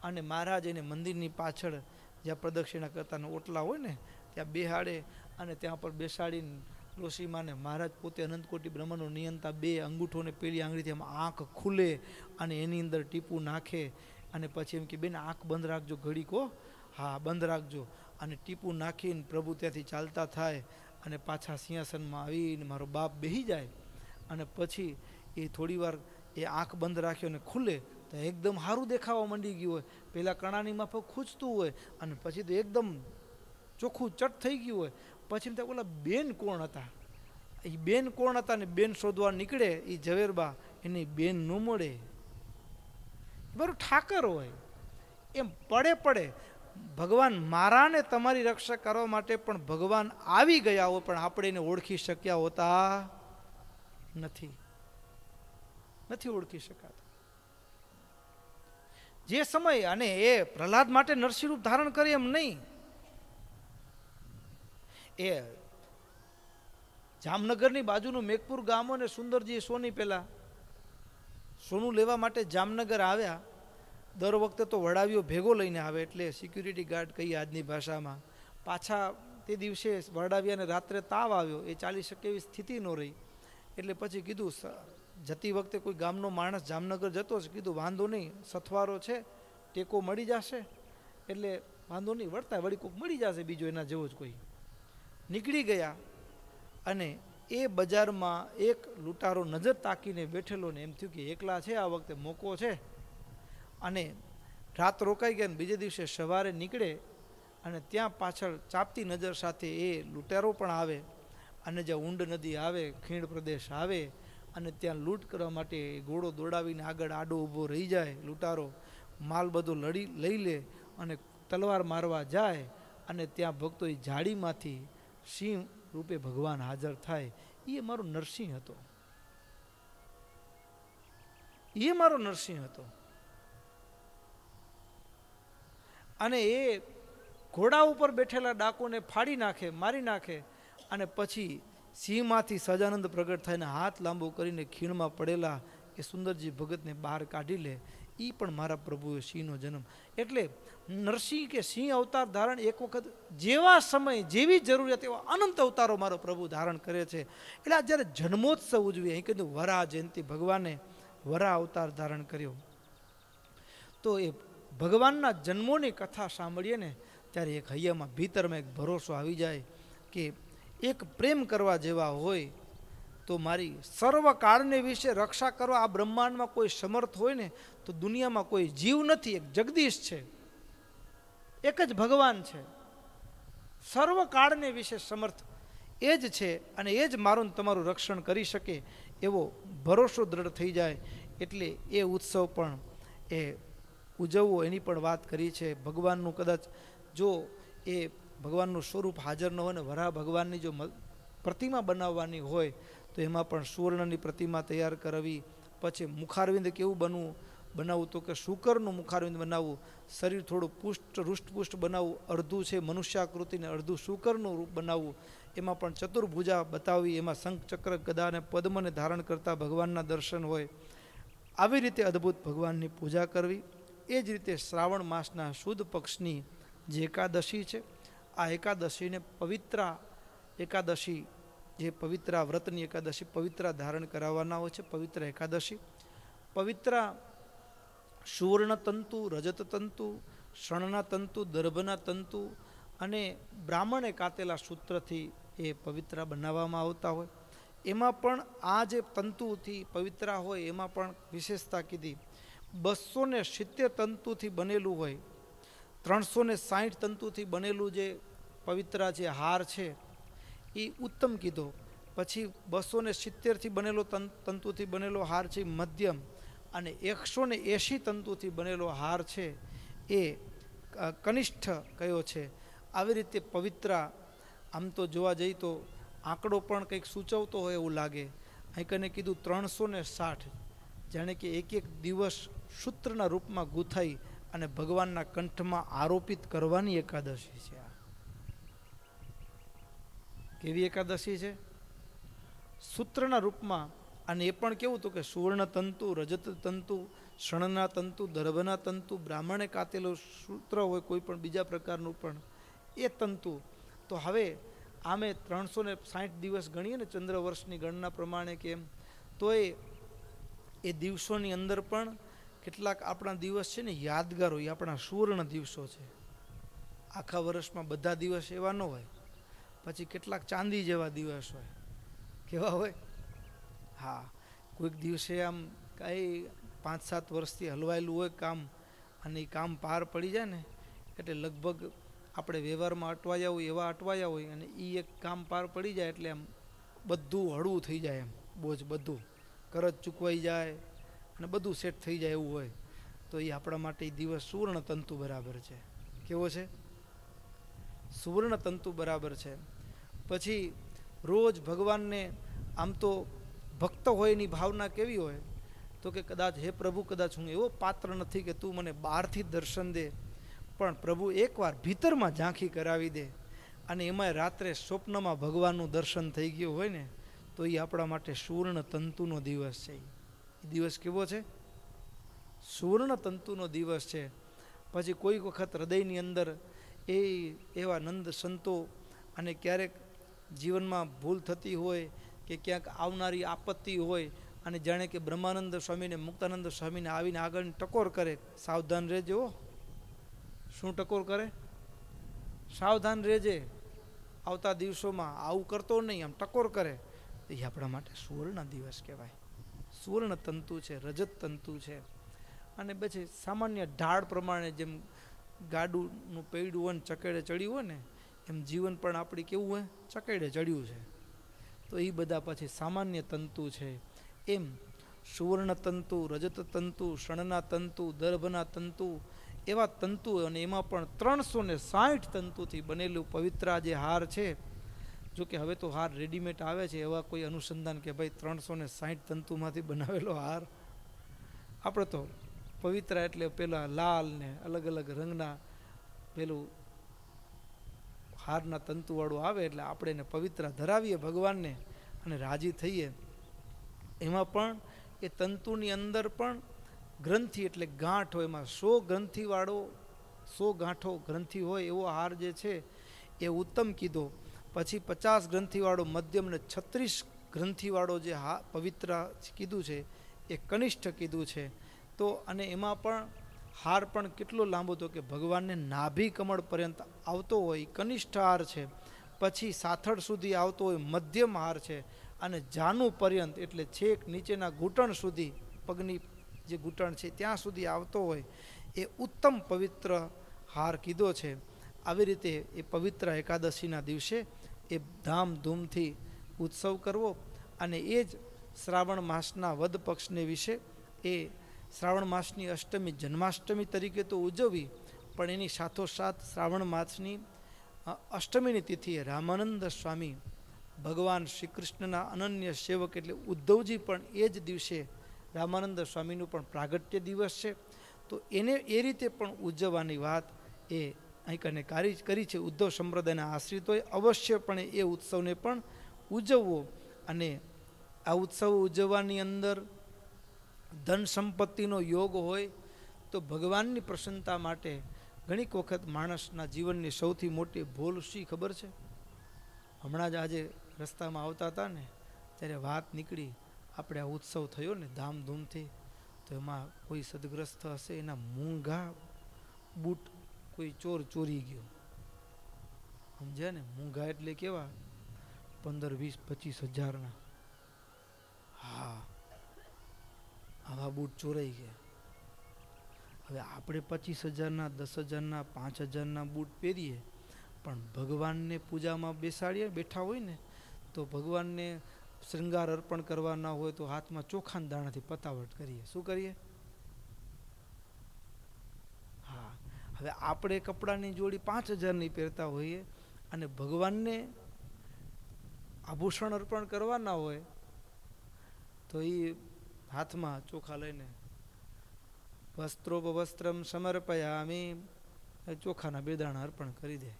અને મહારાજ એને મંદિરની પાછળ જ્યાં પ્રદક્ષિણા કરતા ઓટલા હોય ને ત્યાં બેહાડે અને ત્યાં પર બેસાડીને તુલસીમાને મહારાજ પોતે અનંતકોટી બ્રહ્મનો નિયંતા 2 અંગૂઠોને પેલી આંગળીથી એમ આંખ ખુલે અને એની અંદર ટીપું નાખે અને પછી એમ કે બેન આંખ બંધ રાખજો ઘડીક. હો, હા બંધ રાખજો. અને ટીપું નાખીને પ્રભુ ત્યાંથી ચાલતા થાય અને પાછા સિંહાસનમાં આવીને મારો બાપ બેસી જાય. અને પછી એ થોડી વાર એ આંખ બંધ રાખ્યો ને ખુલે તો એકદમ સારું દેખાવા માંડી ગયું હોય. પહેલાં કણાની માફક ખૂંચતું હોય અને પછી તો એકદમ ચોખ્ખું ચટ થઈ ગયું હોય. પછી ત્યાં ઓલા બેન કોણ હતા, એ બેન કોણ હતા ને બેન શોધવા નીકળે. એ ઝવેરબા એની બેન ન મળે. બરું ઠાકર હોય એમ પડે ભગવાન મારા ને તમારી રક્ષા કરવા માટે પણ ભગવાન આવી ગયા હોય, પણ આપણે એને ઓળખી શક્યા હોતા નથી ઓળખી શકાતા. જે સમય અને એ પ્રહલાદ માટે નરસિંહ રૂપ ધારણ કરે એમ નહીં. એ જામનગરની બાજુનું મેઘપુર ગામ અને સુંદરજી સોની પેલા સોનું લેવા માટે જામનગર આવ્યા. દર વખતે તો વડાવીઓ ભેગો લઈને આવે, એટલે સિક્યુરિટી ગાર્ડ કહીએ આજની ભાષામાં. પાછા તે દિવસે વડાવ્યાને રાત્રે તાવ આવ્યો, એ ચાલી શકે એવી સ્થિતિ ન રહી. એટલે પછી કીધું, જતી વખતે કોઈ ગામનો માણસ જામનગર જતો છે, કીધું વાંધો નહીં, સથવારો છે, ટેકો મળી જશે, એટલે વાંધો નહીં, વળતા વળી કોઈક મળી જશે બીજો એના જેવો જ કોઈ. નીકળી ગયા અને એ બજારમાં એક લૂંટારો નજર તાકીને બેઠેલો ને એમ થયું કે એકલા છે, આ વખતે મોકો છે, અને રાત રોકાઈ ગયા. બીજે દિવસે સવારે નીકળે અને ત્યાં પાછળ ચાપતી નજર સાથે એ લૂંટારો પણ આવે, અને જ્યાં ઊંડ નદી આવે, ખીણ પ્રદેશ આવે, અને ત્યાં લૂંટ કરવા માટે ઘોડો દોડાવીને આગળ આડો ઊભો રહી જાય. લૂંટારો માલ બધો લઈ લે અને તલવાર મારવા જાય, અને ત્યાં ભક્તો એ ઝાડીમાંથી સિંહ રૂપે ભગવાન હાજર થાય. એ મારો નરસિંહ હતો, એ મારો નરસિંહ હતો. અને એ ઘોડા ઉપર બેઠેલા ડાકોને ફાડી નાખે, મારી નાખે, અને પછી સિંહમાંથી સહજાનંદ પ્રગટ થઈને હાથ લાંબો કરીને ખીણમાં પડેલા એ સુંદરજી ભગતને બહાર કાઢી લે. એ પણ મારા પ્રભુએ સિંહનો જન્મ. એટલે નરસિંહ કે સિંહ અવતાર ધારણ એક વખત જેવા સમય જેવી જરૂરિયાત એવા અનંત અવતારો મારો પ્રભુ ધારણ કરે છે. એટલે આ જ્યારે જન્મોત્સવ ઉજવીએ, અહીં કીધું વરા જયંતિ, ભગવાને વરા અવતાર ધારણ કર્યો. તો એ ભગવાનના જન્મોની કથા સાંભળીએ ને ત્યારે એક હૈયામાં ભીતરમાં એક ભરોસો આવી જાય કે એક પ્રેમ કરવા જેવા હોય તો મારી સર્વકાળને વિશે રક્ષા કરવા આ બ્રહ્માંડમાં કોઈ સમર્થ હોય ને તો દુનિયામાં કોઈ જીવ નથી. એક જગદીશ છે, એક જ ભગવાન છે, સર્વકાળને વિશે સમર્થ એ જ છે, અને એ જ મારું તમારું રક્ષણ કરી શકે એવો ભરોસો દ્રઢ થઈ જાય. એટલે એ ઉત્સવ પણ એ ઉજવવો એની પણ વાત કરી છે. ભગવાનનું કદાચ જો એ ભગવાનનું સ્વરૂપ હાજર ન હોય ને વરાહ ભગવાનની જો પ્રતિમા બનાવવાની હોય તો એમાં પણ સુવર્ણની પ્રતિમા તૈયાર કરવી. પછી મુખારવિંદ કેવું બનાવવું તો કે શુકરનું મુખારવિંદ બનાવવું, શરીર થોડું હૃષ્ટપુષ્ટ બનાવવું, અડધું છે મનુષ્યાકૃતિને અડધું શુકરનું રૂપ બનાવવું, એમાં પણ ચતુર્ભુજા બતાવવી, એમાં શંખ ચક્ર ગદા અને પદ્મને ધારણ કરતા ભગવાનના દર્શન હોય. આવી રીતે અદ્ભુત ભગવાનની પૂજા કરવી. એ જ રીતે શ્રાવણ માસના શુદ્ધ પક્ષની જે એકાદશી છે, આ એકાદશીને પવિત્રા એકાદશી, જે પવિત્રા વ્રતની એકાદશી પવિત્રા ધારણ કરાવવાના હોય છે. પવિત્ર એકાદશી, પવિત્રા સુવર્ણ તંતુ, રજત તંતુ, શણના તંતુ, દર્ભના તંતુ અને બ્રાહ્મણે કાતેલા સૂત્રથી એ પવિત્રા બનાવવામાં આવતા હોય. એમાં પણ આ જે તંતુથી પવિત્રા હોય એમાં પણ વિશેષતા કીધી. 270 તંતુથી બનેલું હોય, 360 તંતુથી બનેલું જે પવિત્રા જે હાર છે એ ઉત્તમ કીધો. પછી 270થી બનેલો તંતુથી બનેલો હાર છે મધ્યમ, અને 180 તંતુથી બનેલો હાર છે એ કનિષ્ઠ કયો છે. આવી રીતે પવિત્રા આમ તો જોવા જઈએ તો આંકડો પણ કંઈક સૂચવતો હોય એવું લાગે. અહીં કને કીધું 360, જાણે કે એક એક દિવસ સૂત્રના રૂપમાં ગૂંથાઈ અને ભગવાનના કંઠમાં આરોપિત કરવાની એકાદશી છે. આ કેવી એકાદશી છે? સૂત્રના રૂપમાં. અને એ પણ કેવું હતું કે સુવર્ણ તંતુ, રજત તંતુ, શણના તંતુ, દર્ભના તંતુ, બ્રાહ્મણે કાતેલું સૂત્ર હોય કોઈ પણ બીજા પ્રકારનું પણ એ તંતુ. તો હવે આમે 360 દિવસ ગણીએ ને ચંદ્ર વર્ષની ગણના પ્રમાણે કેમ, તો એ દિવસોની અંદર પણ કેટલાક આપણા દિવસ છે ને યાદગાર હોય, આપણા સુવર્ણ દિવસો છે. આખા વર્ષમાં બધા દિવસ એવા ન હોય. પછી કેટલાક ચાંદી જેવા દિવસ હોય. કેવા હોય? હા, કોઈક દિવસે આમ કાંઈ 5-7 વર્ષથી હલવાયેલું હોય કામ, અને એ કામ પાર પડી જાય ને એટલે લગભગ આપણે વ્યવહારમાં અટવાયા હોય એવા અટવાયા હોય, અને એ એક કામ પાર પડી જાય એટલે આમ બધું હળવું થઈ જાય, એમ બોજ બધું કરજ ચૂકવાઈ જાય અને બધું સેટ થઈ જાય એવું હોય. તો એ આપણા માટે એ દિવસ સુવર્ણ તંતુ બરાબર છે. કેવો છે? સુવર્ણ તંતુ બરાબર છે. પછી રોજ ભગવાનને આમ તો ભક્ત હોય એની ભાવના કેવી હોય તો કે કદાચ હે પ્રભુ, કદાચ હું એવો પાત્ર નથી કે તું મને બહારથી દર્શન દે, પણ પ્રભુ એકવાર ભીતરમાં ઝાંખી કરાવી દે. અને એમાંય રાત્રે સ્વપ્નમાં ભગવાનનું દર્શન થઈ ગયું હોય ને તો એ આપણા માટે સુવર્ણ તંતુનો દિવસ છે. એ દિવસ કેવો છે? સુવર્ણ તંતુનો દિવસ છે. પછી કોઈક વખત હૃદયની અંદર એવા નંદ સંતો અને ક્યારેક જીવનમાં ભૂલ થતી હોય કે ક્યાંક આવનારી આપત્તિ હોય અને જાણે કે બ્રહ્માનંદ સ્વામીને મુક્તાનંદ સ્વામીને આવીને આગળ ટકોર કરે, સાવધાન રહેજો. શું ટકોર કરે? સાવધાન રહેજે, આવતા દિવસોમાં આવું કરતો નહીં, આમ ટકોર કરે. એ આપણા માટે સુવર્ણ દિવસ કહેવાય. સુવર્ણ તંતુ છે, રજત તંતુ છે. અને પછી સામાન્ય ઢાળ પ્રમાણે જેમ ગાડુંનું પૈડું હોય ને ચકેડે ચડ્યું હોય ને, એમ જીવન પણ આપણી કેવું હોય, ચકેડે ચડ્યું છે. તો એ બધા પછી સામાન્ય તંતુ છે. એમ સુવર્ણ તંતુ, રજત તંતુ, શણના તંતુ, દર્ભના તંતુ, એવા તંતુ, અને એમાં પણ 360 તંતુથી બનેલું પવિત્ર જે હાર છે. જોકે હવે તો હાર રેડીમેડ આવે છે, એવા કોઈ અનુસંધાન કે ભાઈ 360 તંતુમાંથી બનાવેલો હાર. આપણે તો પવિત્ર એટલે પેલા લાલ ને અલગ અલગ રંગના પેલું હારના તંતુવાળું આવે એટલે આપણે એને પવિત્ર ધરાવીએ ભગવાનને અને રાજી થઈએ. એમાં પણ એ તંતુની અંદર પણ ગ્રંથિ એટલે ગાંઠ હોય, એમાં 100 ગ્રંથિવાળો 100 ગાંઠો ગ્રંથિ હોય એવો હાર જે છે એ ઉત્તમ કીધો. પછી 50 ગ્રંથિવાળો મધ્યમ ને 36 ગ્રંથિવાળો જે પવિત્ર કીધું છે એ કનિષ્ઠ કીધું છે. તો અને એમાં પણ હાર પણ કેટલો લાંબો હતો કે ભગવાનને નાભી કમળ પર્યંત આવતો હોય કનિષ્ઠ હાર છે. પછી સાથળ સુધી આવતો હોય મધ્યમ હાર છે. અને જાનુ પર્યંત એટલે છેક નીચેના ઘૂંટણ સુધી, પગની જે ઘૂંટણ છે ત્યાં સુધી આવતો હોય એ ઉત્તમ પવિત્ર હાર કીધો છે. આવી રીતે એ પવિત્ર એકાદશીના દિવસે એ ધામધૂમથી ઉત્સવ કરવો. અને એ જ શ્રાવણ માસના વદ પક્ષને વિશે એ શ્રાવણ માસની અષ્ટમી જન્માષ્ટમી તરીકે તો ઉજવવી, પણ એની સાથોસાથ શ્રાવણ માસની અષ્ટમીની તિથિએ રામાનંદ સ્વામી ભગવાન શ્રી કૃષ્ણના અનન્ય સેવક એટલે ઉદ્ધવજી પણ એ જ દિવસે રામાનંદ સ્વામીનું પણ પ્રાગટ્ય દિવસ છે. તો એને એ રીતે પણ ઉજવવાની વાત એ અહીં કને કરી છે. ઉદ્ધવ સંપ્રદાયના આશ્રિતોએ અવશ્યપણે એ ઉત્સવને પણ ઉજવવો. અને આ ઉત્સવ ઉજવવાની અંદર ધન સંપત્તિનો યોગ હોય તો ભગવાનની પ્રસન્નતા માટે ઘણીક વખત માણસના જીવનની સૌથી મોટી ભૂલ શી ખબર છે? હમણાં જ આજે રસ્તામાં આવતા હતા ને ત્યારે વાત નીકળી, આપણે આ ઉત્સવ થયો ને ધામધૂમથી, તો એમાં કોઈ સદગ્રસ્ત હશે એના મૂંઘા બૂટ કોઈ ચોર ચોરી ગયો. સમજ્યા ને? મૂંઘા એટલે કેવા? 15, 20, 25 હજારના. હા, આવા બૂટ ચોરાઈ ગયા. હવે આપણે 25,000ના, 10,000ના, 5,000ના બૂટ પહેરીએ, પણ ભગવાનને પૂજામાં બેઠા હોય ને તો ભગવાનને શૃંગાર અર્પણ કરવાના હોય તો હાથમાં ચોખાના દાણાથી પતાવટ કરીએ. શું કરીએ? હા, હવે આપણે કપડાની જોડી 5,000ની પહેરતા હોઈએ અને ભગવાનને આભૂષણ અર્પણ કરવાના હોય તો એ હાથમાં ચોખા લઈને વસ્ત્રોપવસ્ત્રમ સમર્પયામિ, ચોખાના 2 દાણા અર્પણ કરી દે.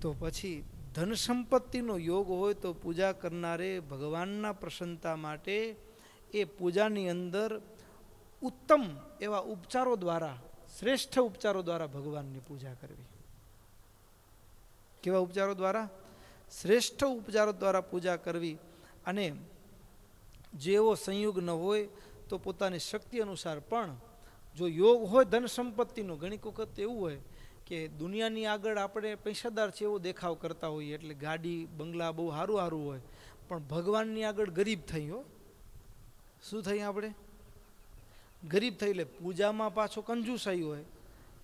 તો પછી ધન સંપત્તિનો યોગ હોય તો પૂજા કરનારે ભગવાનના પ્રસન્નતા માટે એ પૂજાની અંદર ઉત્તમ એવા ઉપચારો દ્વારા, શ્રેષ્ઠ ઉપચારો દ્વારા ભગવાનની પૂજા કરવી. કેવા ઉપચારો દ્વારા? શ્રેષ્ઠ ઉપચારો દ્વારા પૂજા કરવી. અને જેવો સંયોગ ન હોય તો પોતાની શક્તિ અનુસાર પણ જો યોગ હોય ધન સંપત્તિનો, ઘણીક વખત એવું હોય કે દુનિયાની આગળ આપણે પૈસાદાર છે એવો દેખાવ કરતા હોઈએ, એટલે ગાડી બંગલા બહુ સારું સારું હોય, પણ ભગવાનની આગળ ગરીબ થઈ. હો, શું થઈ? આપણે ગરીબ થઈ. એટલે પૂજામાં પાછો કંજુસાઈ હોય,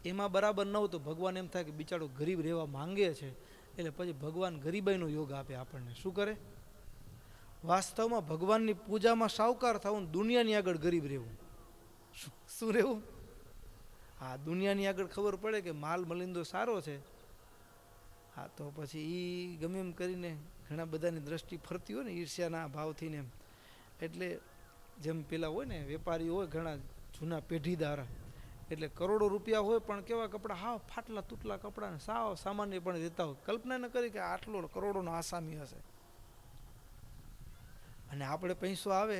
એમાં બરાબર ન હોય તો ભગવાન એમ થાય કે બિચારો ગરીબ રહેવા માંગે છે, એટલે પછી ભગવાન ગરીબાઈનો યોગ આપે આપણને. શું કરે? વાસ્તવમાં ભગવાનની પૂજામાં સાવકાર થવું, દુનિયાની આગળ ગરીબ રહેવું. શું રહેવું? હા, દુનિયાની આગળ ખબર પડે કે માલ મલિંદો સારો છે, હા, તો પછી એ ગમે એમ કરીને ઘણા બધાની દ્રષ્ટિ ફરતી હોય ને ઈર્ષ્યાના ભાવથી ને એમ. એટલે જેમ પેલા હોય ને વેપારીઓ હોય ઘણા જૂના પેઢીદાર, એટલે કરોડો રૂપિયા હોય પણ કેવા કપડાં, હાવ ફાટલા તૂટલા કપડાં સાવ સામાન્ય પણ દેતા હોય. કલ્પના ન કરી કે આટલો કરોડોનો આસામી હશે. અને આપણે પૈસો આવે